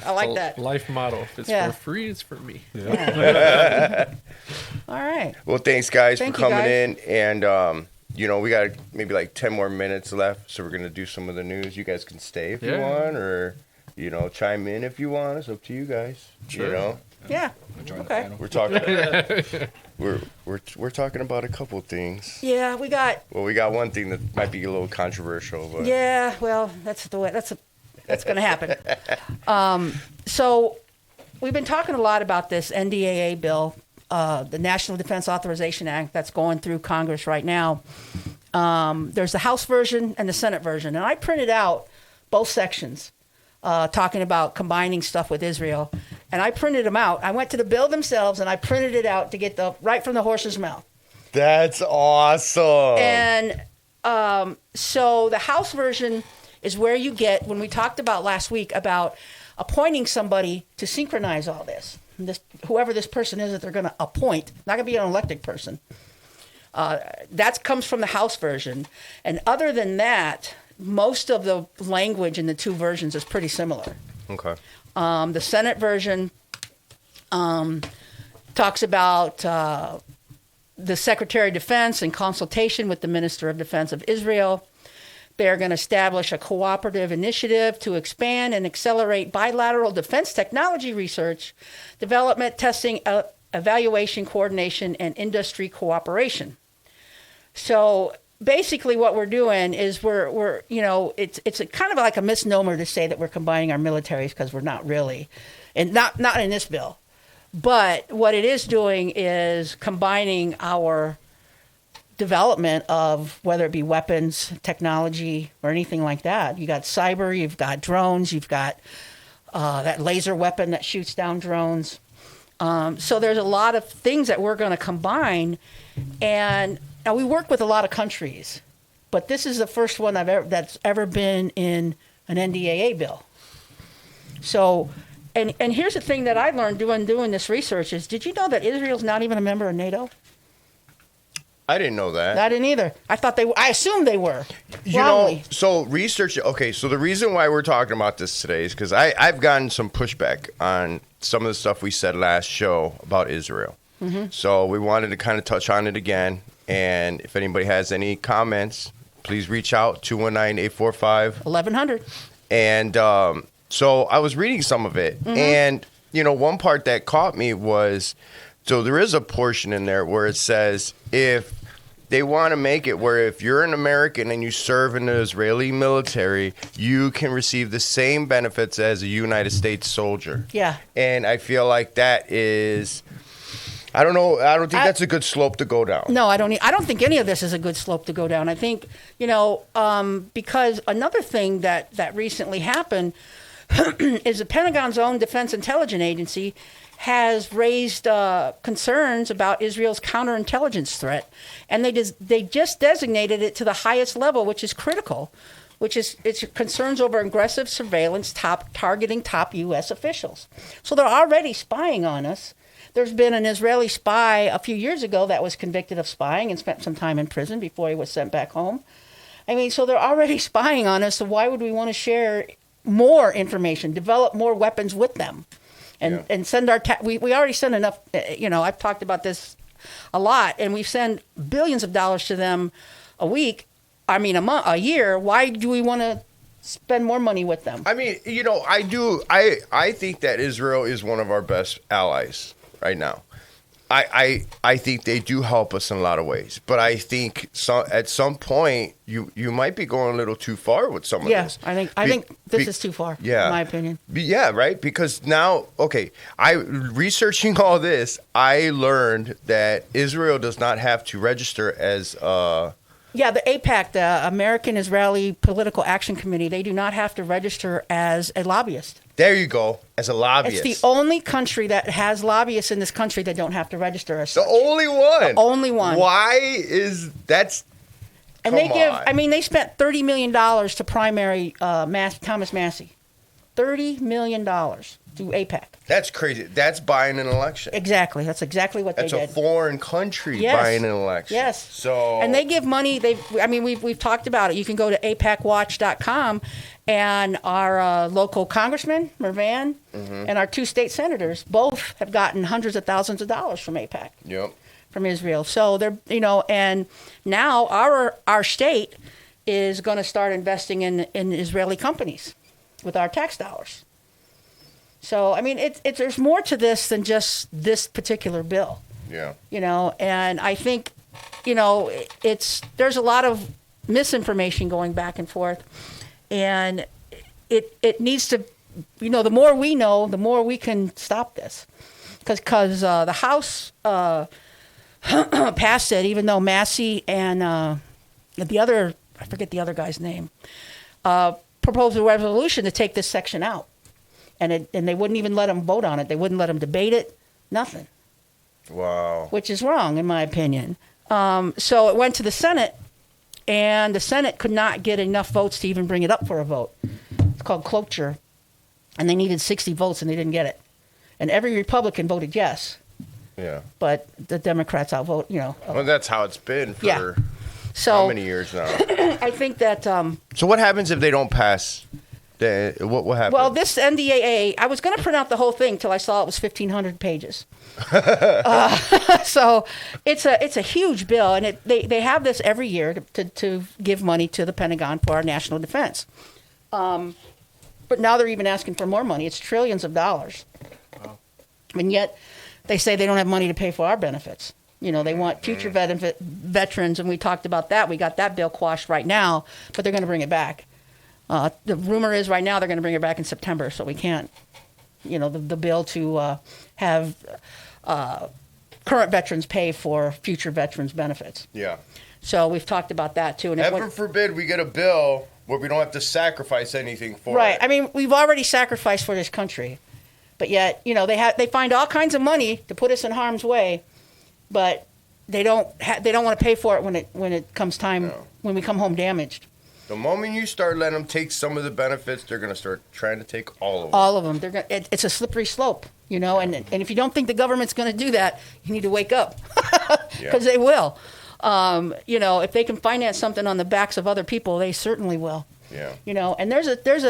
I like that. Life motto. If it's Yeah. for free, it's for me. All right. Well, thanks guys Thank for you, coming guys. in, and you know, we got maybe like 10 more minutes left, so we're gonna do some of the news. You guys can stay if you want, or you know, chime in if you want. It's up to you guys. Sure. You know, Yeah. Okay. we're talking. we're talking about a couple things. Yeah, we got. Well, we got one thing that might be a little controversial, but Yeah. Well, that's the way. That's going to happen. So we've been talking a lot about this NDAA bill, the National Defense Authorization Act, that's going through Congress right now. There's the House version and the Senate version, and I printed out both sections talking about combining stuff with Israel, and I printed them out. I went to the bill themselves, and I printed it out to get right from the horse's mouth. that's awesome. And so the House version is where you get, when we talked about last week about appointing somebody to synchronize all this. Whoever this person is that they're going to appoint, not going to be an elected person. That comes from the House version. And other than that, most of the language in the two versions is pretty similar. Okay. The Senate version talks about the Secretary of Defense in consultation with the Minister of Defense of Israel. They're going to establish a cooperative initiative to expand and accelerate bilateral defense technology research, development, testing, evaluation, coordination, and industry cooperation. So basically what we're doing is we're you know, it's a kind of like a misnomer to say that we're combining our militaries, because we're not really, and not in this bill. But what it is doing is combining our development of, whether it be weapons, technology, or anything like that. You got cyber, you've got drones, you've got that laser weapon that shoots down drones. So there's a lot of things that we're going to combine. And now we work with a lot of countries, but this is the first one that's ever been in an NDAA bill. So, and here's the thing that I learned doing this research is, did you know that Israel's not even a member of NATO? I didn't know that. I didn't either. I assumed they were. You wrongly. know, so research. Okay, so the reason why we're talking about this today is because I've gotten some pushback on some of the stuff we said last show about Israel. Mm-hmm. So we wanted to kind of touch on it again. And if anybody has any comments, please reach out, 219-845. 1100. And so I was reading some of it. Mm-hmm. And, you know, one part that caught me was, so there is a portion in there where it says, if they want to make it where if you're an American and you serve in the Israeli military, you can receive the same benefits as a United States soldier. Yeah. And I feel like that is I don't know. I don't think that's a good slope to go down. No, I don't think any of this is a good slope to go down. I think, because another thing that recently happened is the Pentagon's own Defense Intelligence Agency has raised concerns about Israel's counterintelligence threat, and they just designated it to the highest level, which is critical, which is it's concerns over aggressive surveillance targeting top U.S. officials. So they're already spying on us. There's been an Israeli spy a few years ago that was convicted of spying and spent some time in prison before he was sent back home. I mean, so they're already spying on us, so why would we want to share more information, develop more weapons with them, and send our... we already send enough, I've talked about this a lot, and we send billions of dollars to them a year. Why do we want to spend more money with them? I mean, I think that Israel is one of our best allies right now. I think they do help us in a lot of ways, but I think at some point you might be going a little too far with some of this. I think this is too far. Yeah, in my opinion. Yeah, right. Because now, researching all this, I learned that Israel does not have to register as. The APAC, the American Israeli Political Action Committee, they do not have to register as a lobbyist. There you go, as a lobbyist. It's the only country that has lobbyists in this country that don't have to register as such. The only one. The only one. Why is that's? And they spent $30 million to primary Thomas Massey. $30 million to APAC. That's crazy. That's buying an election. Exactly. That's exactly what they did. That's a foreign country buying an election. Yes. So and they give money. We've talked about it. You can go to apacwatch.com, and our local congressman Mervan and our 2 state senators both have gotten hundreds of thousands of dollars from APAC. Yep. From Israel. So they're and now our state is going to start investing in Israeli companies with our tax dollars. So, I mean, there's more to this than just this particular bill. Yeah. And I think, there's a lot of misinformation going back and forth. And it needs to, the more we know, the more we can stop this. Because the House passed it, even though Massey and the other, I forget the other guy's name, proposed a resolution to take this section out. And they wouldn't even let them vote on it. They wouldn't let them debate it. Nothing. Wow. Which is wrong, in my opinion. So it went to the Senate, and the Senate could not get enough votes to even bring it up for a vote. It's called cloture. And they needed 60 votes, and they didn't get it. And every Republican voted yes. Yeah. But the Democrats outvote, Well, that's how it's been for how many years now? I think that... So what happens if they don't pass... What happened? Well, this NDAA, I was going to print out the whole thing till I saw it was 1,500 pages. So it's a huge bill, and they have this every year to give money to the Pentagon for our national defense. But now they're even asking for more money. It's trillions of dollars. Wow. And yet they say they don't have money to pay for our benefits. They want future veterans, and we talked about that. We got that bill quashed right now, but they're going to bring it back. The rumor is right now they're going to bring it back in September, so we can't, the bill to have current veterans pay for future veterans' benefits. Yeah. So we've talked about that too. And heaven forbid we get a bill where we don't have to sacrifice anything for it. Right. I mean, we've already sacrificed for this country, but yet, they find all kinds of money to put us in harm's way, but they don't want to pay for it when it comes time when we come home damaged. The moment you start letting them take some of the benefits, they're going to start trying to take all of them. All of them. It's a slippery slope, and if you don't think the government's going to do that, you need to wake up, because they will. If they can finance something on the backs of other people, they certainly will. Yeah. And there's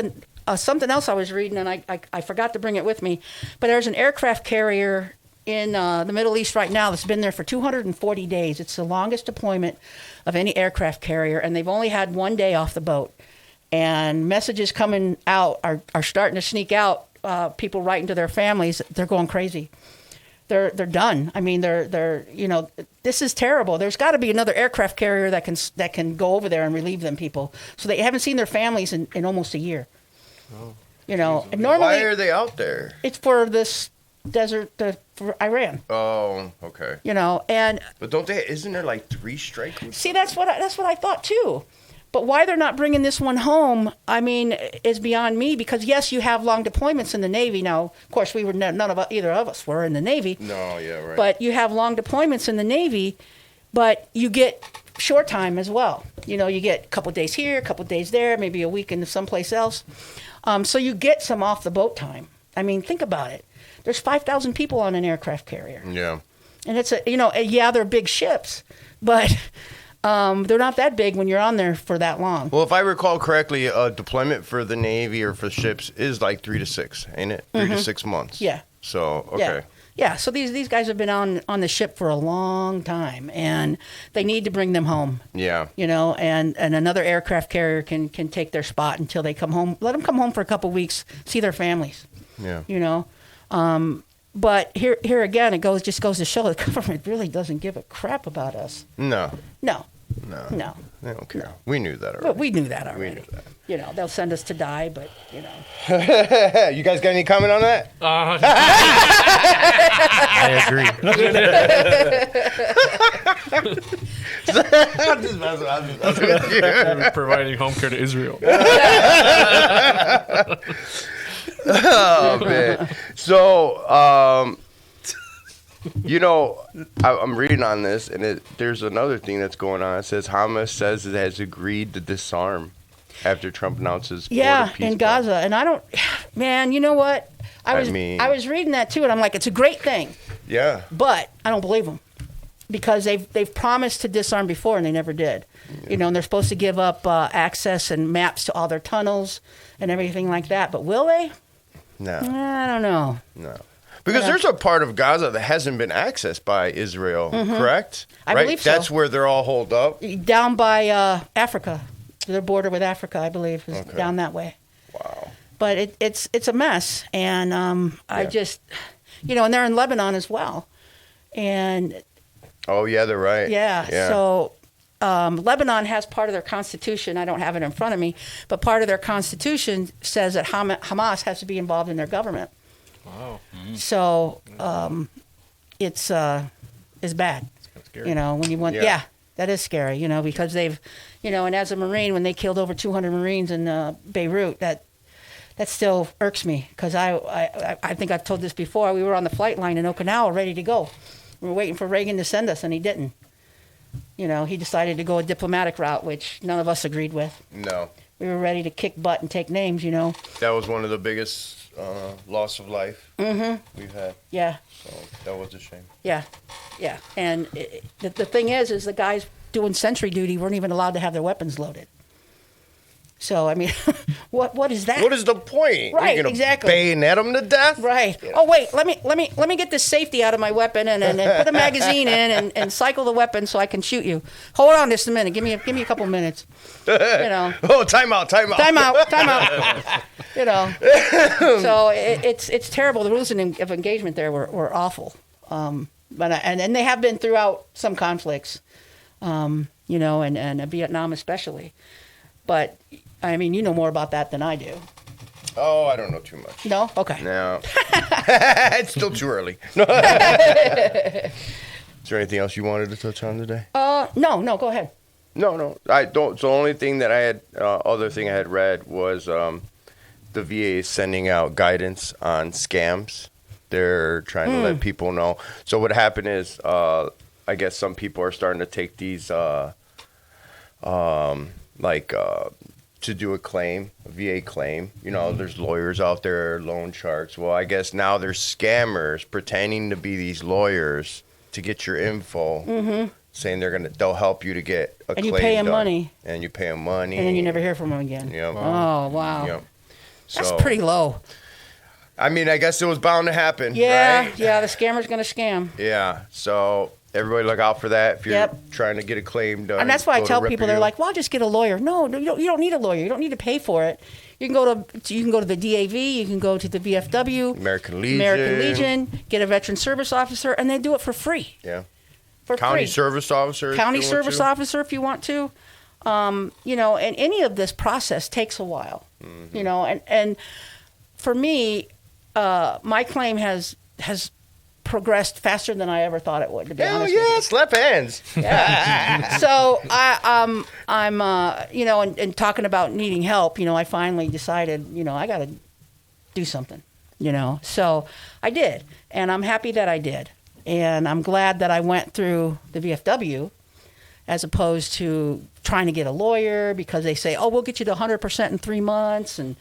something else I was reading, and I forgot to bring it with me, but there's an aircraft carrier in the Middle East right now that's been there for 240 days. It's the longest deployment of any aircraft carrier, and they've only had 1 day off the boat. And messages coming out are starting to sneak out. People writing to their families, they're going crazy. They're done. I mean, they're this is terrible. There's got to be another aircraft carrier that can go over there and relieve them people. So they haven't seen their families in almost a year. Oh, and normally, why are they out there? It's for this desert for Iran. Oh, okay. You know, and But don't they? Isn't there like 3 strike groups? see, that's what I thought too. But why they're not bringing this one home, I mean, is beyond me. Because yes, you have long deployments in the Navy. Now, of course, we were either of us were in the Navy. No, yeah, right. But you have long deployments in the Navy, but you get short time as well. You know, you get a couple days here, a couple days there, maybe a week into someplace else. So you get some off the boat time. I mean, think about it. There's 5,000 people on an aircraft carrier. Yeah. And it's yeah, they're big ships, but they're not that big when you're on there for that long. Well, if I recall correctly, a deployment for the Navy or for ships is like 3 to 6, ain't it? 3 to 6 months. Yeah. So, okay. Yeah. Yeah, so these guys have been on the ship for a long time, and they need to bring them home. Yeah. You know, and another aircraft carrier can take their spot until they come home. Let them come home for a couple weeks, see their families. Yeah. You know, but here again, just goes to show the government really doesn't give a crap about us. No. No. No. No. They don't care. We knew that But already. we knew that already. We knew that. You know, they'll send us to die, but you know. You guys got any comment on that? I agree. I'm just messing with you. Providing home care to Israel. Oh, man. So, you know, I'm reading on this, and there's another thing that's going on. It says Hamas says it has agreed to disarm after Trump announces border peace in plan. Gaza, and I don't, man. You know what? I was reading that too, and I'm like, it's a great thing, Yeah. but I don't believe them because they've promised to disarm before and they never did. Yeah. You know, and they're supposed to give up access and maps to all their tunnels and everything like that. But will they? No. I don't know. No. Because there's a part of Gaza that hasn't been accessed by Israel, correct? I believe so. That's where they're all holed up? Down by Africa. Their border with Africa, I believe, is down that way. Wow. But it's a mess. And I just, you know, and they're in Lebanon as well. And Oh, yeah, they're right. yeah. So Lebanon has part of their constitution. I don't have it in front of me, but part of their constitution says that Hamas has to be involved in their government. Wow. So it's bad. It's kind of scary. You know, when you want, Yeah. that is scary. You know, because they've, you know, and as a Marine, when they killed over 200 Marines in Beirut, that still irks me because I think I've told this before. We were on the flight line in Okinawa, ready to go. We were waiting for Reagan to send us, and he didn't. You know, he decided to go a diplomatic route, which none of us agreed with. No. We were ready to kick butt and take names, you know. That was one of the biggest loss of life we've had. Yeah, So that was a shame. yeah. And the thing is the guys doing sentry duty weren't even allowed to have their weapons loaded. So, I mean, what is that? What is the point? Right, You're gonna exactly. bayonet them to death? Right. Oh, wait, let me get the safety out of my weapon and put a magazine in and cycle the weapon so I can shoot you. Hold on just a minute. Give me a couple minutes. You know. Oh, time out. Time out. You know. So it's terrible. The rules of engagement there were awful. But and they have been throughout some conflicts. You know, and Vietnam especially. But I mean, you know more about that than I do. Oh, I don't know too much. No? Okay. No. It's still too early. Is there anything else you wanted to touch on today? No, go ahead. No. I don't. The only thing that I had, other thing I had read was the VA is sending out guidance on scams. They're trying to let people know. So what happened is, I guess some people are starting to take these, to do a claim, a VA claim. You know, there's lawyers out there, loan sharks. Well, I guess now there's scammers pretending to be these lawyers to get your info, saying they'll help you to get a claim And you pay them done. money. And you pay them money. And then you never hear from them again. Yep. Oh, wow. Yep. That's So, pretty low. I mean, I guess it was bound to happen, Yeah, right? yeah, the scammer's going to scam. Yeah. So everybody look out for that if you're Yep. trying to get a claim done. And that's why I go to tell people, they're Ripperview. like, well, I'll just get a lawyer. No, you don't need a lawyer. You don't need to pay for it. You can go to the DAV, you can go to the VFW, American Legion. get a veteran service officer, and they do it for free. Yeah. For County free. service officer. County if you want service to. officer if you want to. You know, and any of this process takes a while. You know, and for me, my claim has has progressed faster than I ever thought it would, to be Hell honest with yeah, you. slap hands. Yeah. So I'm you know, and talking about needing help, you know, I finally decided, you know, I got to do something, you know. So I did, and I'm happy that I did, and I'm glad that I went through the VFW as opposed to trying to get a lawyer because they say, oh, we'll get you to 100% in 3 months and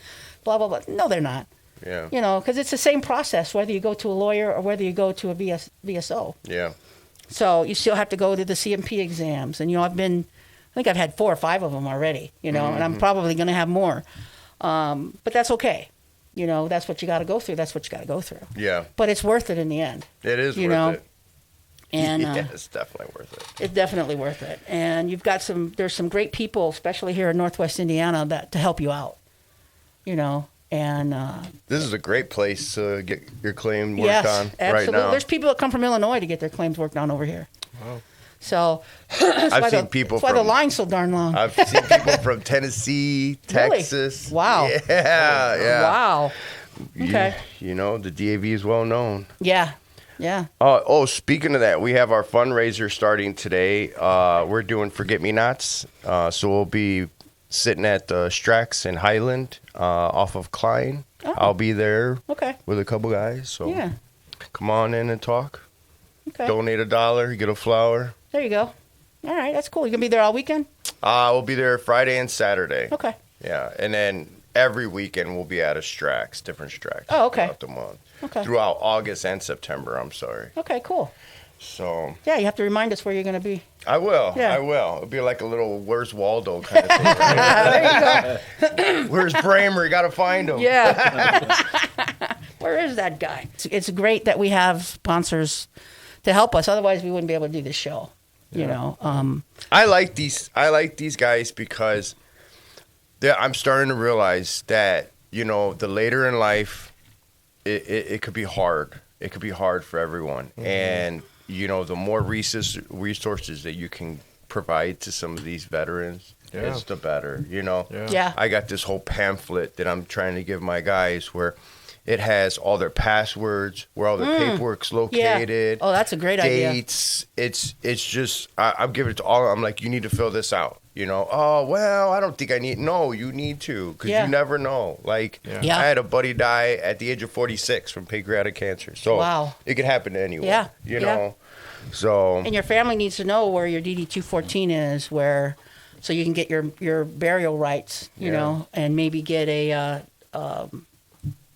blah blah blah. No, they're not. Yeah. You know, because it's the same process whether you go to a lawyer or whether you go to a VSO. Yeah. So you still have to go to the CMP exams. And, you know, I think I've had 4 or 5 of them already, you know, and I'm probably going to have more. But that's okay. You know, that's what you got to go through. That's what you got to go through. Yeah. But it's worth it in the end. It is you worth know? it. And yeah, it's definitely worth it. it's definitely worth it. And you've got there's some great people, especially here in Northwest Indiana, to help you out, you know. And This is a great place to get your claim worked yes, on absolutely. right now. There's people that come from Illinois to get their claims worked on over here. Wow. So I've seen people that's why the from- line's so darn long. I've seen people from Tennessee, Texas. Wow. Yeah, yeah. Wow. You- Okay. You know, the DAV is well known. Yeah. Yeah. Oh, speaking of that, we have our fundraiser starting today. We're doing Forget-Me-Nots. So we'll be sitting at the Strax in Highland off of Klein. Oh. I'll be there Okay. with a couple guys. So Yeah. come on in and talk. Okay. Donate $1, get a flower. There you go. All right. That's cool. You gonna be there all weekend? We'll be there Friday and Saturday. Okay. Yeah, and then every weekend we'll be at a Strax, different Strax. Oh, okay. Throughout the month. Okay. Throughout August and September, I'm sorry. Okay. Cool. So Yeah. You have to remind us where you're gonna be. I will. Yeah. I will. It'll be like a little Where's Waldo kind of thing. Right? There you go. Where's Bramer? You got to find him. Yeah. Where is that guy? It's great that we have sponsors to help us. Otherwise, we wouldn't be able to do this show. You know. I like these guys because I'm starting to realize that, you know, the later in life, it could be hard. It could be hard for everyone. Mm-hmm. And, you know, the more resources that you can provide to some of these veterans, is the better, you know. Yeah. I got this whole pamphlet that I'm trying to give my guys where it has all their passwords, where all their paperwork's located. Oh, that's a great idea. Dates. It's just I'm giving it to all. I'm like, you need to fill this out. You know, oh, well, I don't think I need. No, you need to, because you never know. Like, Yeah. I had a buddy die at the age of 46 from pancreatic cancer. So Wow. it could happen to anyone. Yeah, You yeah. know, so. And your family needs to know where your DD-214 is, so you can get your burial rights, you know, and maybe get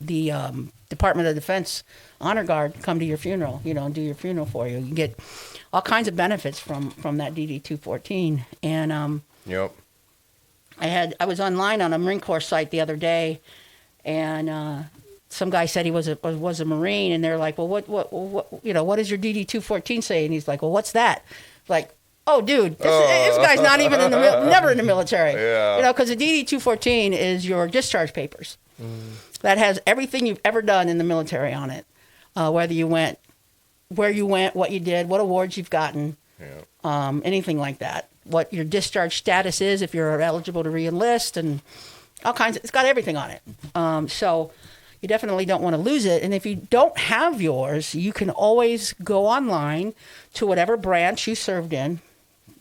the Department of Defense Honor Guard come to your funeral, you know, and do your funeral for you. You can get all kinds of benefits from that DD-214. And Yep. I was online on a Marine Corps site the other day, and some guy said he was a Marine, and they're like, well, what you know, what does your DD-214 say? And he's like, well, what's that? Like, oh, dude, this guy's not even never in the military. Yeah. You know, because the DD-214 is your discharge papers. That has everything you've ever done in the military on it, whether you went, where you went, what you did, what awards you've gotten, anything like that. What your discharge status is, if you're eligible to re-enlist, and all kinds. It's got everything on it. So you definitely don't want to lose it. And if you don't have yours, you can always go online to whatever branch you served in,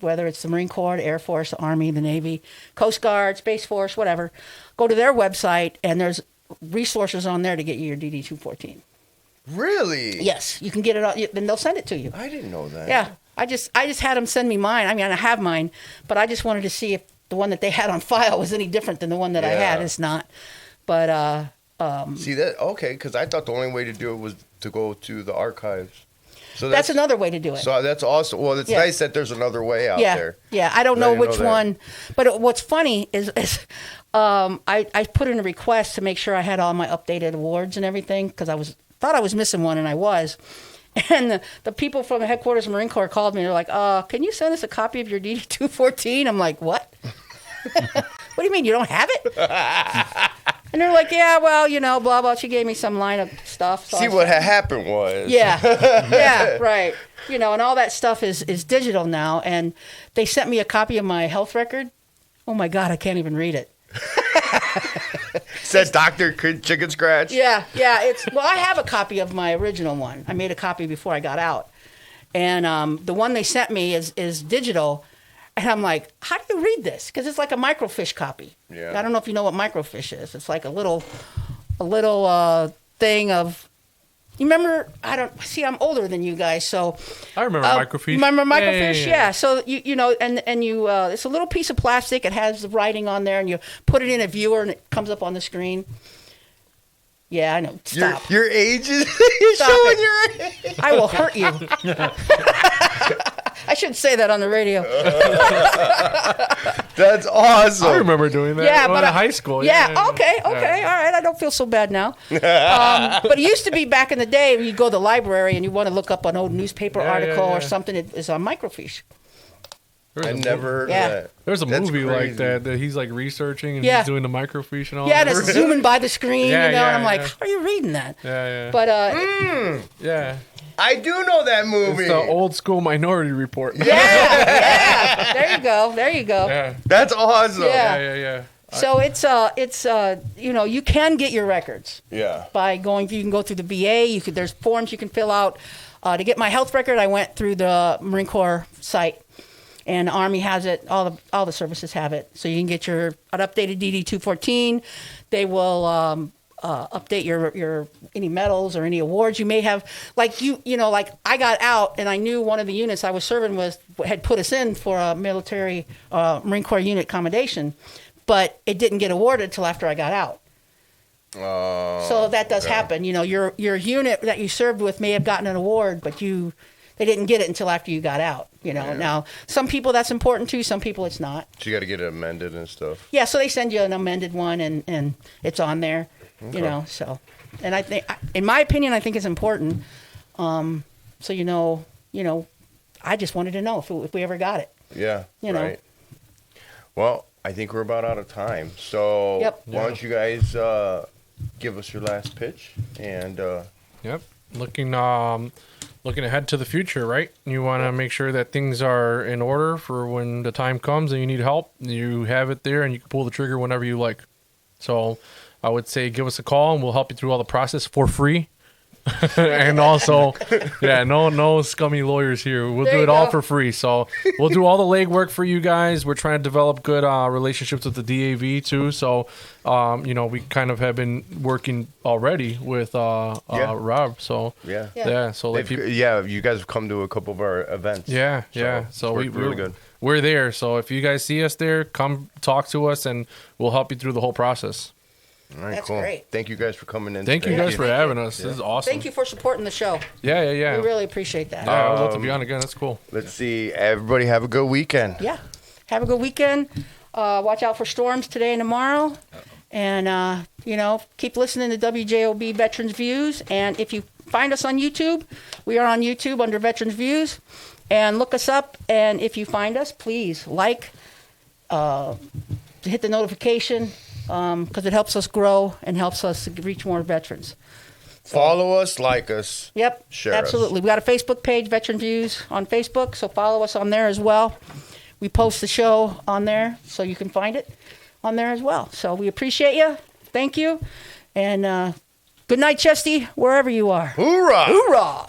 whether it's the Marine Corps, the Air Force, the Army, the Navy, Coast Guard, Space Force, whatever. Go to their website, and there's resources on there to get you your DD-214. Really? Yes, you can get it. Then they'll send it to you. I didn't know that. Yeah, I just had them send me mine. I mean, I have mine, but I just wanted to see if the one that they had on file was any different than the one that I had. It's not. But See that? Okay, because I thought the only way to do it was to go to the archives. So that's another way to do it. So that's awesome. Well, it's nice that there's another way out there. Yeah, I don't know didn't which know that. one. But what's funny is I put in a request to make sure I had all my updated awards and everything, because thought I was missing one, and I was. And the people from the headquarters of Marine Corps called me. They're like, can you send us a copy of your DD-214? I'm like, what? What do you mean, you don't have it? And they're like, yeah, well, you know, blah, blah. She gave me some line of stuff. So See, what had happened was. Yeah, right. You know, and all that stuff is digital now. And they sent me a copy of my health record. Oh, my God, I can't even read it. Said Dr. Chicken Scratch. Yeah. It's well, I have a copy of my original one. I made a copy before I got out, and the one they sent me is digital. And I'm like, how do you read this? Because it's like a microfiche copy. Yeah. I don't know if you know what microfiche is. It's like a little thing of. You remember? I don't see. I'm older than you guys, so I remember microfiche. Remember microfiche? Yeah. So you know, and you, it's a little piece of plastic. It has the writing on there, and you put it in a viewer, and it comes up on the screen. Yeah, I know. Stop. Your age is Stop showing it. your age. I will hurt you. I shouldn't say that on the radio. That's awesome. I remember doing that. Yeah, in but high school. Yeah, okay, all right. I don't feel so bad now. But it used to be back in the day when you go to the library and you want to look up an old newspaper article or something. It is on microfiche. There's I a never heard Yeah. of that. There's a That's movie crazy. like that he's like researching and Yeah. he's doing the microfiche and all Yeah, that. and it's zooming by the screen, Yeah, you know, and I'm yeah, like, yeah. how are you reading that? Yeah. But Yeah. I do know that movie. It's the old school Minority Report. yeah. There you go. Yeah. That's awesome. Yeah. Yeah. So it's you know, you can get your records Yeah. by going. You can go through the VA. There's forms you can fill out to get my health record. I went through the Marine Corps site, and the Army has it. All the services have it, so you can get an updated DD 214. They will update your any medals or any awards you may have. Like you know, like I got out, and I knew one of the units I was serving had put us in for a military Marine Corps unit commendation, but it didn't get awarded till after I got out. So that does happen. You know, your unit that you served with may have gotten an award, but they didn't get it until after you got out. You know, now some people that's important to, some people it's not. So you got to get it amended and stuff. Yeah, so they send you an amended one, and it's on there. You know, so, and I think, in my opinion, I think it's important. So you know, I just wanted to know if we ever got it. Yeah. You know. Right. Well, I think we're about out of time. So Yep. why don't you guys give us your last pitch and Yep. Looking ahead to the future, right? You want to make sure that things are in order for when the time comes and you need help. You have it there and you can pull the trigger whenever you like. So I would say give us a call and we'll help you through all the process for free. And also, no scummy lawyers here. We'll There do you it all go. for free. So we'll do all the legwork for you guys. We're trying to develop good relationships with the DAV too. So, we kind of have been working already with Rob. So yeah. So like you guys have come to a couple of our events. So it's worked really good. We're there. So if you guys see us there, come talk to us and we'll help you through the whole process. All right, That's cool. great. Thank you guys for coming in. Thank you today. guys for having us. This is awesome. Thank you for supporting the show. Yeah. We really appreciate that. I would love to be on again. That's cool. Let's see. Everybody have a good weekend. Yeah. Have a good weekend. Watch out for storms today and tomorrow. And, keep listening to WJOB Veterans Views. And if you find us on YouTube, we are on YouTube under Veterans Views. And look us up. And if you find us, please hit the notification because it helps us grow and helps us reach more veterans. Follow us, like us. Yep, Share us. absolutely. We got a Facebook page, Veteran Views, on Facebook, so follow us on there as well. We post the show on there, so you can find it on there as well. So we appreciate you. Thank you. And good night, Chesty, wherever you are. Hoorah! Hoorah!